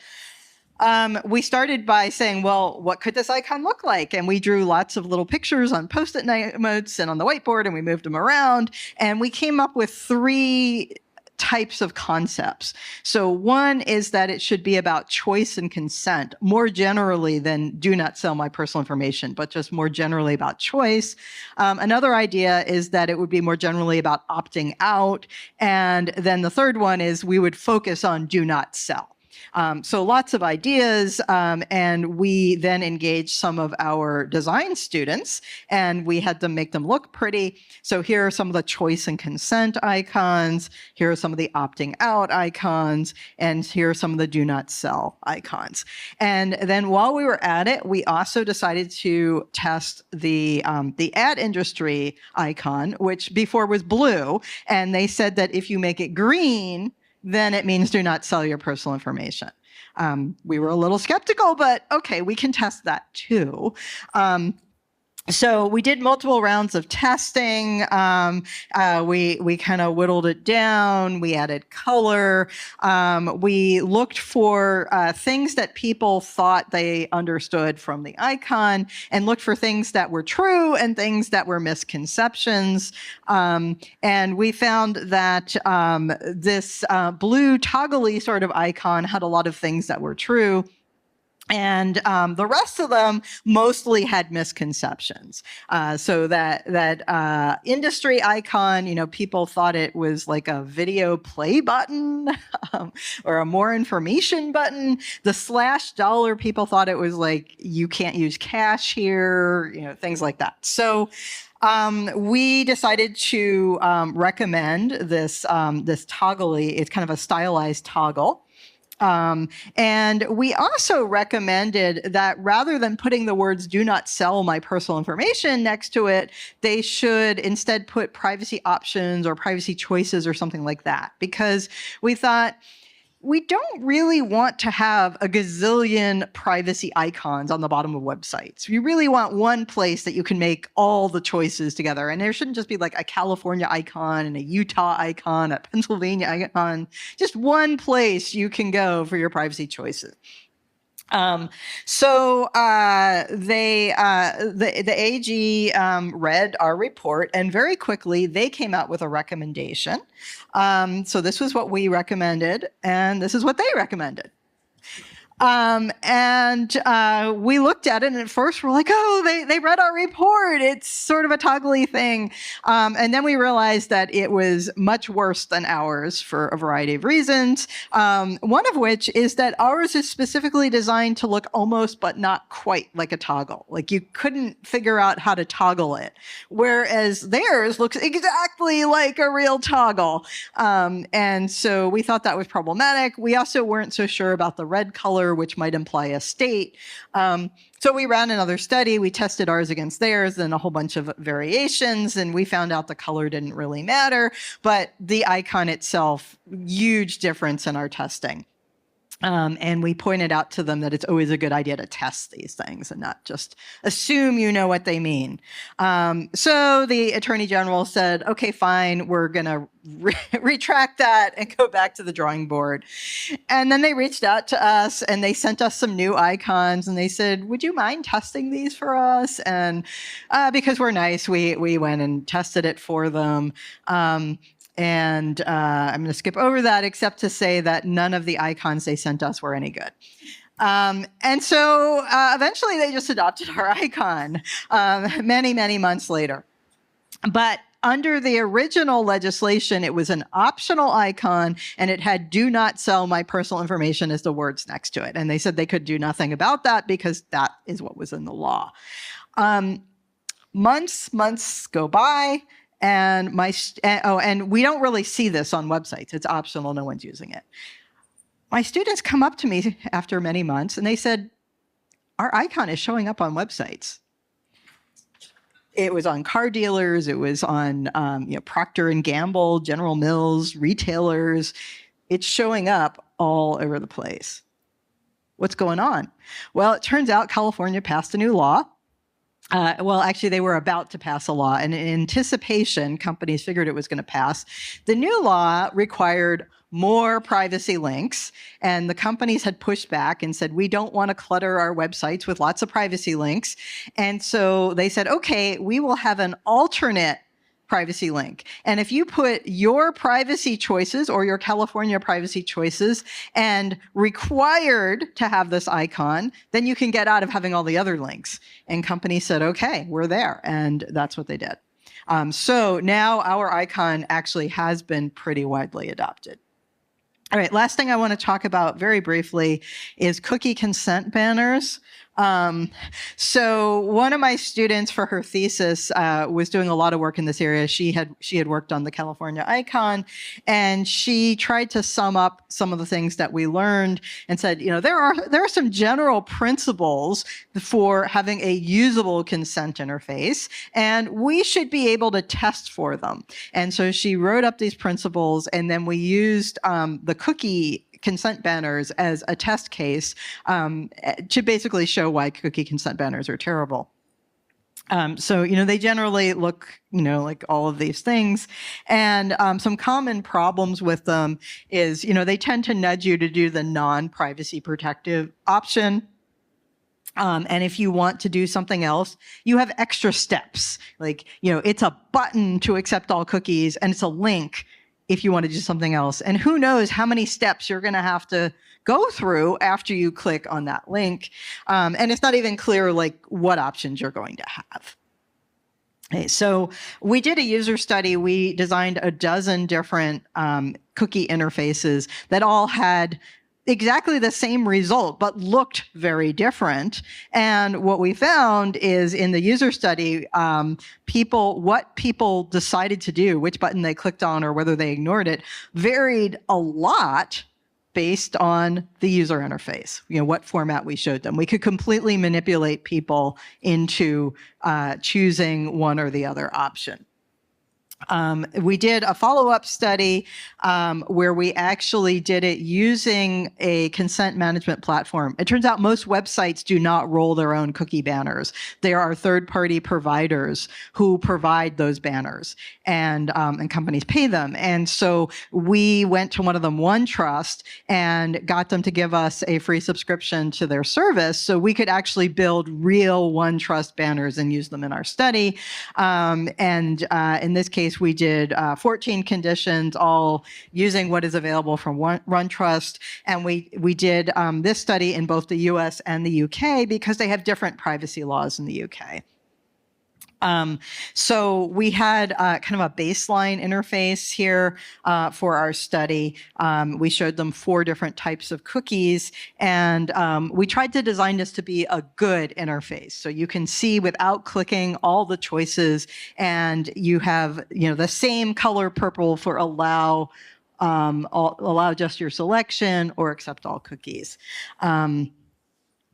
We started by saying, well, what could this icon look like? And we drew lots of little pictures on Post-it notes and on the whiteboard, and we moved them around. And we came up with 3 types of concepts. So one is that it should be about choice and consent, more generally than do not sell my personal information, but just more generally about choice. Another idea is that it would be more generally about opting out. And then the third one is we would focus on do not sell. So lots of ideas, and we then engaged some of our design students, and we had to make them look pretty. So here are some of the choice and consent icons. Here are some of the opting out icons, and here are some of the do not sell icons. And then while we were at it, we also decided to test the ad industry icon, which before was blue, and they said that if you make it green, then it means do not sell your personal information. We were a little skeptical, but okay, we can test that too. So we did multiple rounds of testing. We kind of whittled it down. We added color. We looked for things that people thought they understood from the icon and looked for things that were true and things that were misconceptions. And we found that this blue toggly sort of icon had a lot of things that were true. And the rest of them mostly had misconceptions. So that industry icon, people thought it was like a video play button or a more information button. The $/ people thought it was like you can't use cash here, things like that. So we decided to recommend this toggly. It's kind of a stylized toggle. And we also recommended that rather than putting the words do not sell my personal information next to it, they should instead put privacy options or privacy choices or something like that, because we thought we don't really want to have a gazillion privacy icons on the bottom of websites. You really want one place that you can make all the choices together. And there shouldn't just be like a California icon and a Utah icon, a Pennsylvania icon, just one place you can go for your privacy choices. So the AG read our report, and very quickly they came out with a recommendation. So this was what we recommended, and this is what they recommended. And we looked at it, and at first we're like, oh, they read our report. It's sort of a toggly thing. And then we realized that it was much worse than ours for a variety of reasons. One of which is that ours is specifically designed to look almost but not quite like a toggle. Like you couldn't figure out how to toggle it. Whereas theirs looks exactly like a real toggle. And so we thought that was problematic. We also weren't so sure about the red color. color, which might imply a state. So we ran another study. We tested ours against theirs and a whole bunch of variations, and we found out the color didn't really matter, but the icon itself, huge difference in our testing. And we pointed out to them that it's always a good idea to test these things and not just assume you know what they mean. So the Attorney General said, okay, fine, we're going to retract that and go back to the drawing board. And then they reached out to us and they sent us some new icons and they said, would you mind testing these for us? And because we're nice, we went and tested it for them. And I'm going to skip over that, except to say that none of the icons they sent us were any good. And so eventually they just adopted our icon many, many months later. But under the original legislation, it was an optional icon, and it had "do not sell my personal information" as the words next to it. And they said they could do nothing about that because that is what was in the law. Months go by. And and we don't really see this on websites. It's optional. No one's using it. My students come up to me after many months and they said, our icon is showing up on websites. It was on car dealers. It was on Procter and Gamble, General Mills, retailers. It's showing up all over the place. What's going on? Well, it turns out California passed a new law. Well, actually, they were about to pass a law, and in anticipation, companies figured it was going to pass. The new law required more privacy links, and the companies had pushed back and said, we don't want to clutter our websites with lots of privacy links. And so they said, okay, we will have an alternate privacy link. And if you put your privacy choices or your California privacy choices and required to have this icon, then you can get out of having all the other links. And companies said, okay, we're there. And that's what they did. So now our icon actually has been pretty widely adopted. All right, last thing I want to talk about very briefly is cookie consent banners. So one of my students for her thesis was doing a lot of work in this area. She had worked on the California icon, and she tried to sum up some of the things that we learned and said, there are some general principles for having a usable consent interface, and we should be able to test for them. And so she wrote up these principles, and then we used the cookie consent banners as a test case to basically show why cookie consent banners are terrible. So, they generally look, like all of these things. And some common problems with them is, they tend to nudge you to do the non-privacy protective option. And if you want to do something else, you have extra steps. Like, it's a button to accept all cookies, and it's a link if you want to do something else. And who knows how many steps you're going to have to go through after you click on that link. And it's not even clear what options you're going to have. Okay, so we did a user study. We designed a dozen different cookie interfaces that all had exactly the same result, but looked very different. And what we found is in the user study, what people decided to do, which button they clicked on or whether they ignored it, varied a lot based on the user interface, what format we showed them. We could completely manipulate people into choosing one or the other option. We did a follow-up study where we actually did it using a consent management platform. It turns out most websites do not roll their own cookie banners. There are third-party providers who provide those banners, and companies pay them. And so we went to one of them, OneTrust, and got them to give us a free subscription to their service so we could actually build real OneTrust banners and use them in our study. In this case, we did 14 conditions, all using what is available from OneTrust. And we did this study in both the US and the UK because they have different privacy laws in the UK. So we had kind of a baseline interface here for our study. We showed them 4 different types of cookies, and we tried to design this to be a good interface. So you can see without clicking all the choices, and you have the same color purple for allow, allow just your selection, or accept all cookies.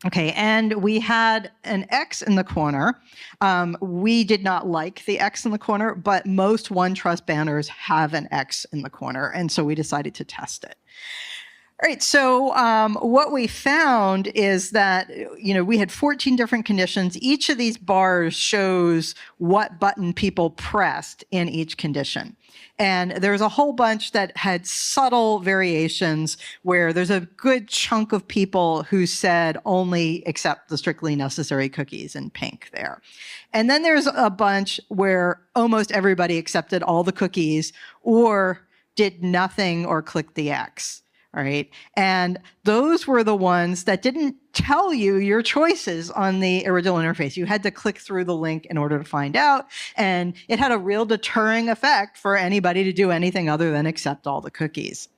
Okay, and we had an X in the corner. We did not like the X in the corner, but most OneTrust banners have an X in the corner, and so we decided to test it. All right, so what we found is that, we had 14 different conditions. Each of these bars shows what button people pressed in each condition. And there's a whole bunch that had subtle variations where there's a good chunk of people who said only accept the strictly necessary cookies in pink there. And then there's a bunch where almost everybody accepted all the cookies or did nothing or clicked the X. All right. And those were the ones that didn't tell you your choices on the original interface. You had to click through the link in order to find out. And it had a real deterring effect for anybody to do anything other than accept all the cookies.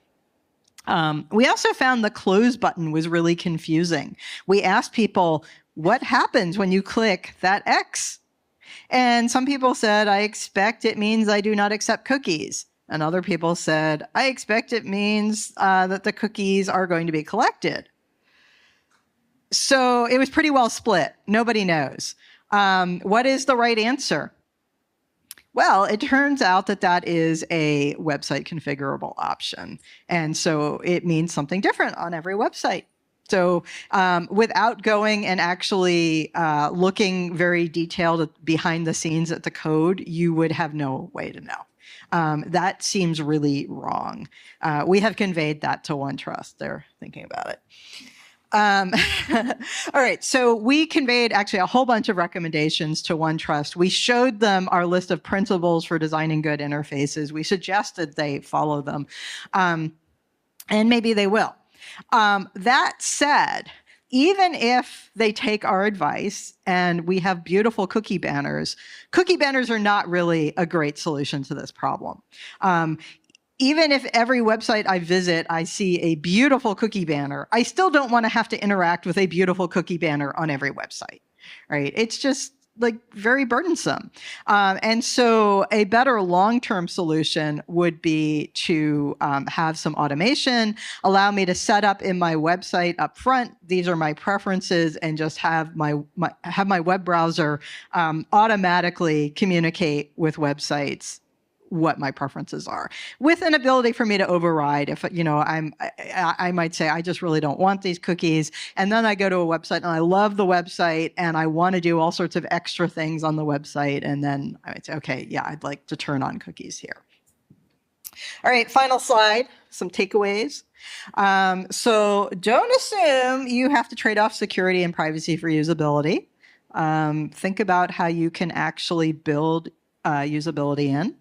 We also found the close button was really confusing. We asked people, what happens when you click that X? And some people said, I expect it means I do not accept cookies. And other people said, I expect it means that the cookies are going to be collected. So it was pretty well split. Nobody knows. What is the right answer? Well, it turns out that that is a website configurable option. And so it means something different on every website. So without going and actually looking very detailed behind the scenes at the code, you would have no way to know. That seems really wrong. We have conveyed that to OneTrust. They're thinking about it. All right, so we conveyed actually a whole bunch of recommendations to OneTrust. We showed them our list of principles for designing good interfaces. We suggested they follow them, and maybe they will. That said, even if they take our advice and we have beautiful cookie banners are not really a great solution to this problem. Even if every website I visit, I see a beautiful cookie banner, I still don't want to have to interact with a beautiful cookie banner on every website, right? It's just like very burdensome. And so a better long-term solution would be to have some automation, allow me to set up in my website up front, these are my preferences, and just have my web browser automatically communicate with websites what my preferences are, with an ability for me to override. If I might say I just really don't want these cookies, and then I go to a website and I love the website and I want to do all sorts of extra things on the website, and then I might say, okay, yeah, I'd like to turn on cookies here. All right, final slide, some takeaways. So don't assume you have to trade off security and privacy for usability. Think about how you can actually build usability in.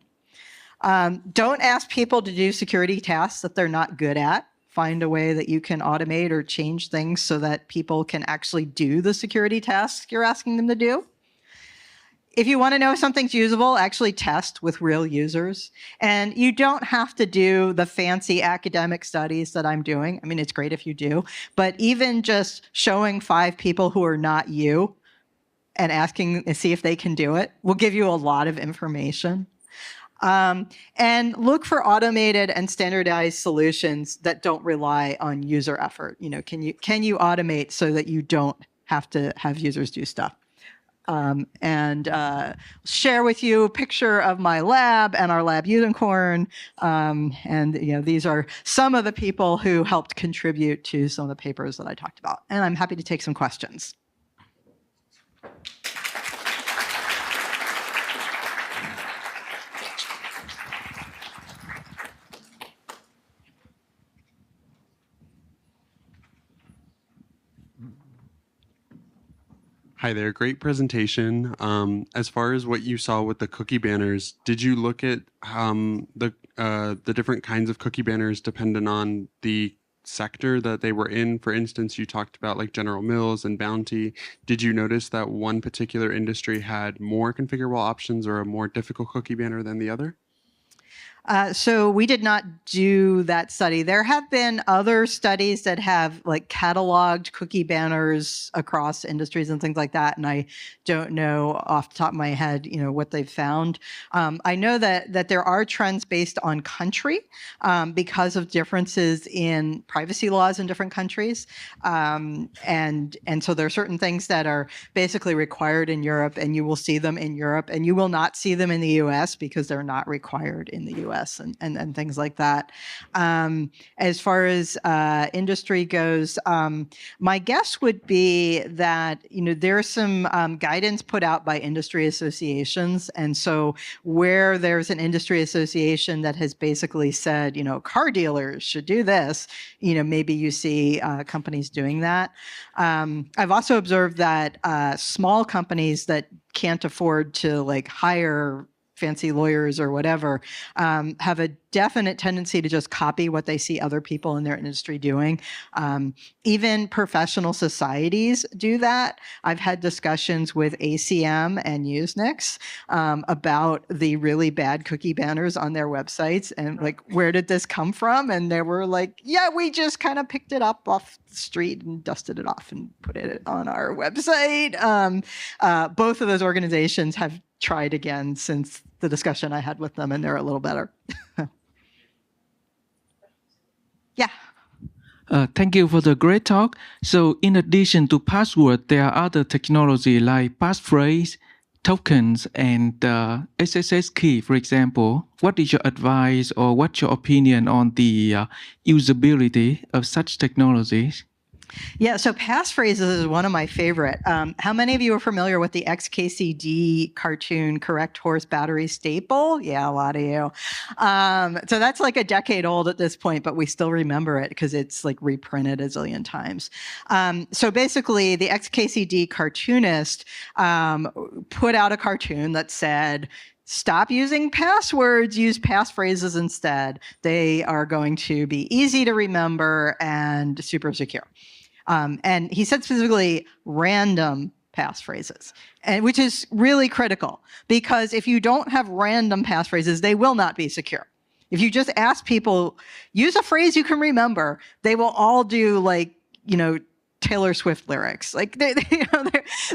Don't ask people to do security tasks that they're not good at. Find a way that you can automate or change things so that people can actually do the security tasks you're asking them to do. If you want to know if something's usable, actually test with real users. And you don't have to do the fancy academic studies that I'm doing. I mean, it's great if you do. But even just showing 5 people who are not you and asking to see if they can do it will give you a lot of information. And look for automated and standardized solutions that don't rely on user effort. Can you automate so that you don't have to have users do stuff? And share with you a picture of my lab and our lab unicorn. And these are some of the people who helped contribute to some of the papers that I talked about. And I'm happy to take some questions. Hi there, great presentation. As far as what you saw with the cookie banners, did you look at the different kinds of cookie banners dependent on the sector that they were in? For instance, you talked about like General Mills and Bounty. Did you notice that one particular industry had more configurable options or a more difficult cookie banner than the other? So we did not do that study. There have been other studies that have like cataloged cookie banners across industries and things like that, and I don't know off the top of my head, what they've found. I know that there are trends based on country because of differences in privacy laws in different countries, and so there are certain things that are basically required in Europe, and you will see them in Europe, and you will not see them in the U.S. because they're not required in the U.S. And things like that. As far as industry goes, my guess would be that there's some guidance put out by industry associations, and so where there's an industry association that has basically said, car dealers should do this, maybe you see companies doing that. I've also observed that small companies that can't afford to hire fancy lawyers or whatever, have a definite tendency to just copy what they see other people in their industry doing. Even professional societies do that. I've had discussions with ACM and Usenix about the really bad cookie banners on their websites and where did this come from? And they were like, yeah, we just kind of picked it up off the street and dusted it off and put it on our website. Both of those organizations have tried again since the discussion I had with them, and they're a little better. Yeah. Thank you for the great talk. So in addition to password, there are other technology like passphrase, tokens, and SSH key, for example. What is your advice or what's your opinion on the usability of such technologies? Yeah, so passphrases is one of my favorite. How many of you are familiar with the XKCD cartoon Correct Horse Battery Staple? Yeah, a lot of you. So that's like a decade old at this point, but we still remember it because it's reprinted a zillion times. So basically, the XKCD cartoonist put out a cartoon that said, stop using passwords, use passphrases instead. They are going to be easy to remember and super secure. And he said specifically random passphrases, which is really critical because if you don't have random passphrases, they will not be secure. If you just ask people, use a phrase you can remember, they will all do Taylor Swift lyrics.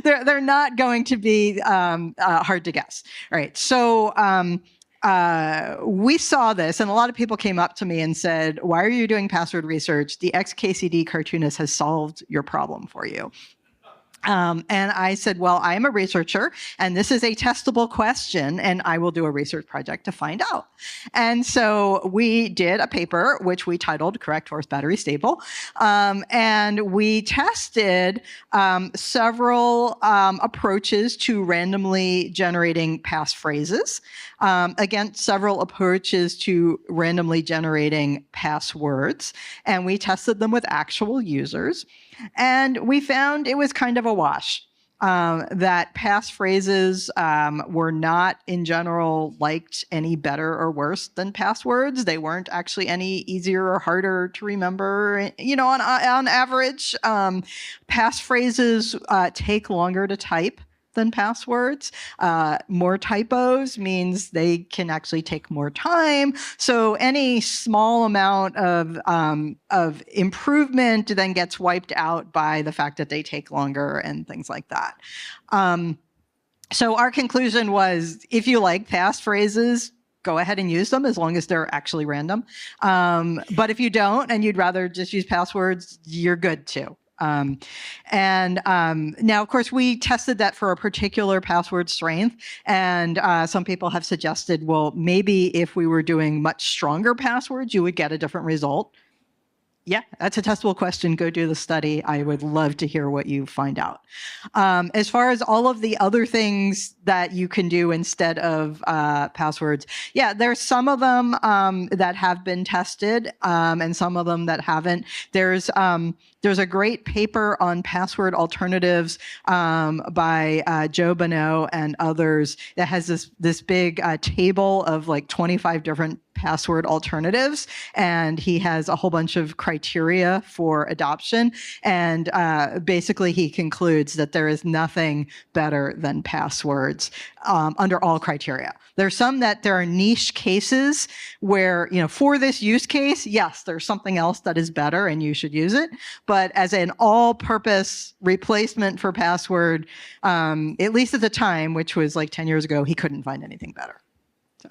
They're not going to be hard to guess. All right. So we saw this, and a lot of people came up to me and said, why are you doing password research? The XKCD cartoonist has solved your problem for you. And I said, well, I am a researcher, and this is a testable question, and I will do a research project to find out. And so we did a paper, which we titled Correct Horse Battery Staple, and we tested several approaches to randomly generating passphrases against several approaches to randomly generating passwords, and we tested them with actual users. And we found it was kind of a wash, that passphrases were not in general liked any better or worse than passwords. They weren't actually any easier or harder to remember, on average. Passphrases take longer to type than passwords. More typos means they can actually take more time. So any small amount of improvement then gets wiped out by the fact that they take longer and things like that. So our conclusion was, if you like passphrases, go ahead and use them as long as they're actually random. But if you don't and you'd rather just use passwords, you're good too. Now, of course, we tested that for a particular password strength, and some people have suggested, well, maybe if we were doing much stronger passwords, you would get a different result. Yeah, that's a testable question. Go do the study. I would love to hear what you find out. As far as all of the other things that you can do instead of passwords, yeah, there's some of them that have been tested and some of them that haven't. There's a great paper on password alternatives by Joe Bonneau and others that has this big table of 25 different password alternatives, and he has a whole bunch of criteria for adoption. And basically, he concludes that there is nothing better than passwords under all criteria. There's some that there are niche cases where, for this use case, yes, there's something else that is better and you should use it. But as an all-purpose replacement for password, at least at the time, which was like 10 years ago, he couldn't find anything better. So.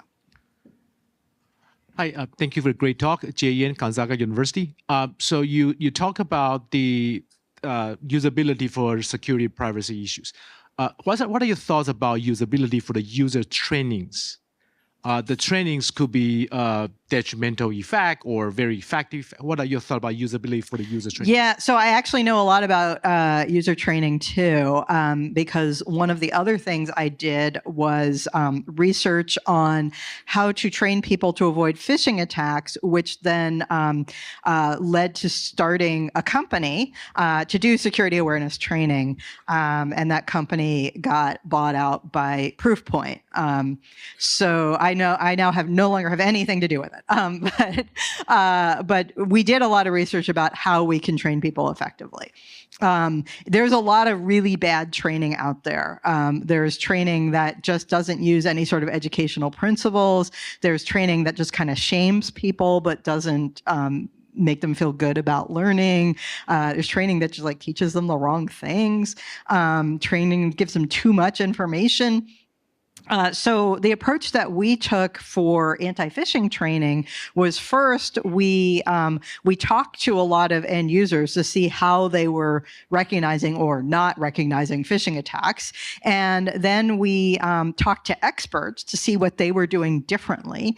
Hi, thank you for a great talk, Jie Yin, Gonzaga University. So you talk about the usability for security privacy issues. What are your thoughts about usability for the user trainings? The trainings could be detrimental effect or very effective. What are your thoughts about usability for the user training? Yeah, so I actually know a lot about user training too, because one of the other things I did was research on how to train people to avoid phishing attacks, which then led to starting a company to do security awareness training. And that company got bought out by Proofpoint. So I now no longer have anything to do with it. But we did a lot of research about how we can train people effectively. There's a lot of really bad training out there. There's training that just doesn't use any sort of educational principles. There's training that just kind of shames people but doesn't make them feel good about learning. There's training that just teaches them the wrong things. Training gives them too much information. So the approach that we took for anti-phishing training was first we talked to a lot of end users to see how they were recognizing or not recognizing phishing attacks, and then we talked to experts to see what they were doing differently.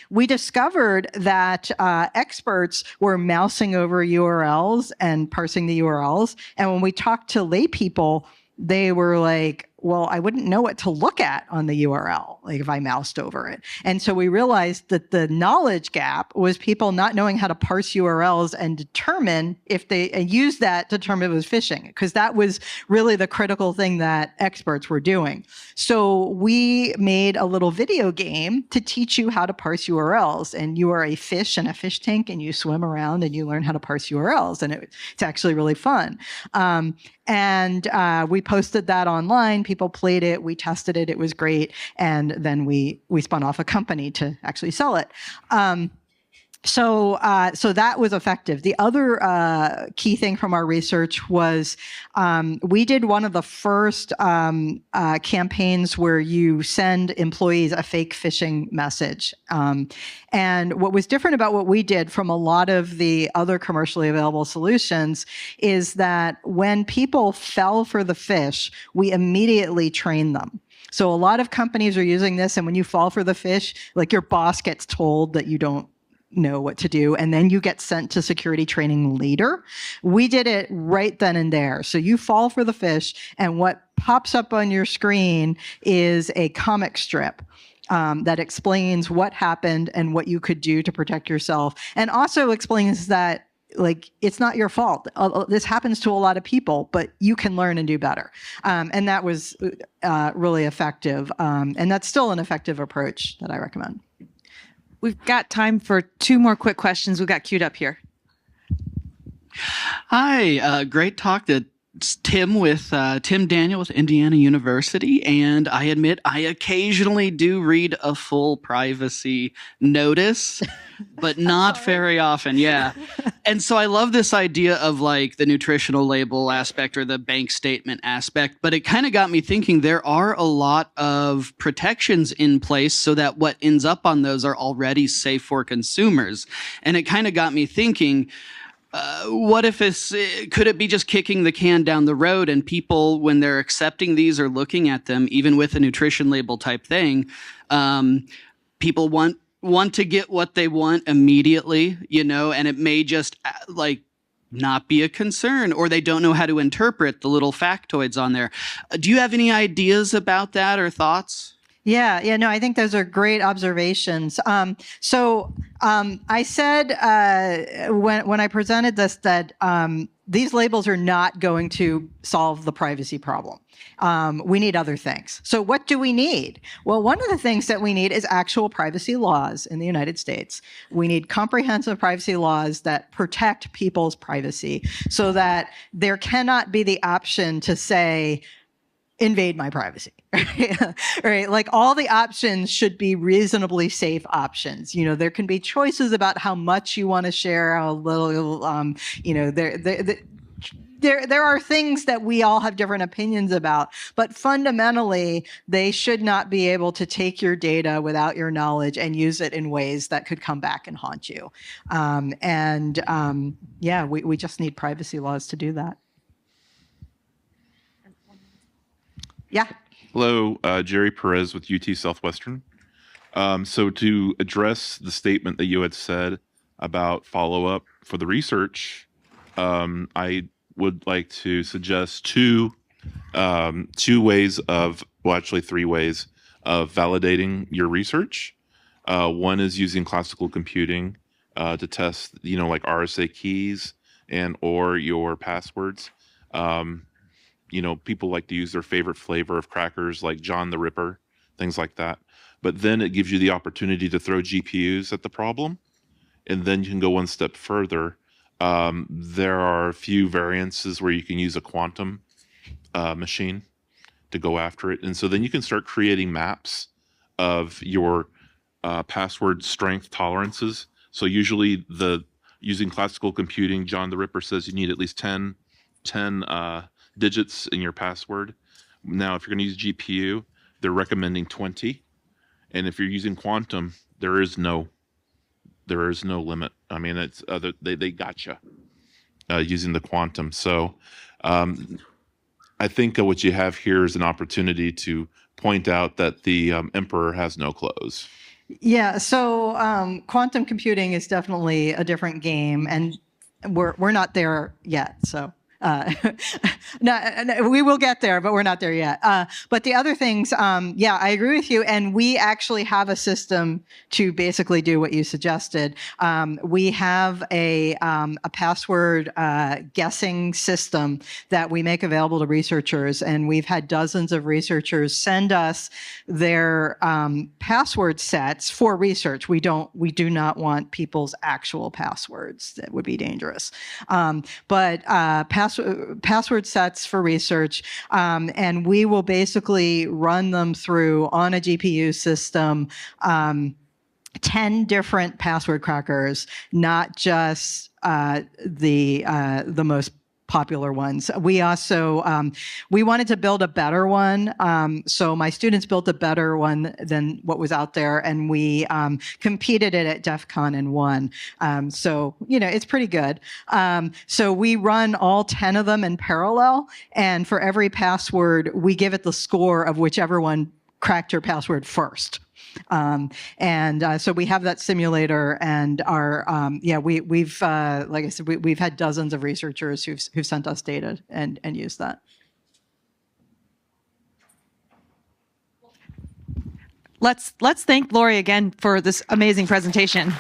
We discovered that experts were mousing over URLs and parsing the URLs, and when we talked to lay people, they were like, well, I wouldn't know what to look at on the URL, if I moused over it. And so we realized that the knowledge gap was people not knowing how to parse URLs and determine if they use that to determine if it was phishing, because that was really the critical thing that experts were doing. So we made a little video game to teach you how to parse URLs, and you are a fish in a fish tank and you swim around and you learn how to parse URLs, and it's actually really fun. And we posted that online. People played it. We tested it. It was great. And then we spun off a company to actually sell it. So that was effective. The other key thing from our research was we did one of the first campaigns where you send employees a fake phishing message. And what was different about what we did from a lot of the other commercially available solutions is that when people fell for the phish, we immediately trained them. So a lot of companies are using this, and when you fall for the phish, your boss gets told that you don't know what to do, and then you get sent to security training later. We did it right then and there. So you fall for the phish, and what pops up on your screen is a comic strip that explains what happened and what you could do to protect yourself, and also explains that it's not your fault. This happens to a lot of people, but you can learn and do better. And that was really effective. And that's still an effective approach that I recommend. We've got time for two more quick questions. We've got queued up here. Hi, great talk. It's Tim with Tim Daniel with Indiana University, and I admit I occasionally do read a full privacy notice, but not very often. Yeah, and so I love this idea of the nutritional label aspect or the bank statement aspect, but it kind of got me thinking there are a lot of protections in place so that what ends up on those are already safe for consumers, and it kind of got me thinking. What if could it be just kicking the can down the road, and people, when they're accepting these or looking at them, even with a nutrition label type thing, people want to get what they want immediately, and it may just not be a concern, or they don't know how to interpret the little factoids on there. Do you have any ideas about that or thoughts? Yeah, no, I think those are great observations. So I said when I presented this that these labels are not going to solve the privacy problem. We need other things. So what do we need? Well, one of the things that we need is actual privacy laws in the United States. We need comprehensive privacy laws that protect people's privacy so that there cannot be the option to say, invade my privacy, right? Like all the options should be reasonably safe options. You know, there can be choices about how much you want to share, how little, you know, there are things that we all have different opinions about, but fundamentally, they should not be able to take your data without your knowledge and use it in ways that could come back and haunt you. Yeah, we just need privacy laws to do that. Yeah. Hello, Jerry Perez with UT Southwestern. So to address the statement that you had said about follow-up for the research, I would like to suggest two ways of, well, actually 3 ways of validating your research. One is using classical computing to test, you know, like RSA keys and or your passwords. You know, people like to use their favorite flavor of crackers like John the Ripper, things like that. But then it gives you the opportunity to throw GPUs at the problem. And then you can go one step further. There are a few variances where you can use a quantum machine to go after it. And so then you can start creating maps of your password strength tolerances. So usually using classical computing, John the Ripper says you need at least 10 digits in your password. Now, if you're going to use GPU, they're recommending 20. And if you're using quantum, there is no limit. I mean, it's they gotcha using the quantum. So I think what you have here is an opportunity to point out that the emperor has no clothes. Yeah, so quantum computing is definitely a different game, and we're not there yet. So no, we will get there, but we're not there yet. But the other things, yeah, I agree with you. And we actually have a system to basically do what you suggested. We have a password guessing system that we make available to researchers. And we've had dozens of researchers send us their password sets for research. We do not want people's actual passwords. That would be dangerous. But password sets for research, and we will basically run them through on a GPU system, 10 different password crackers, not just the most popular ones. We also, we wanted to build a better one. So my students built a better one than what was out there, and we competed it at DEF CON and won. So, you know, it's pretty good. So we run all 10 of them in parallel, and for every password, we give it the score of whichever one cracked your password first. So we have that simulator, and we've like I said, we've had dozens of researchers who've sent us data and used that. Let's thank Lorrie again for this amazing presentation.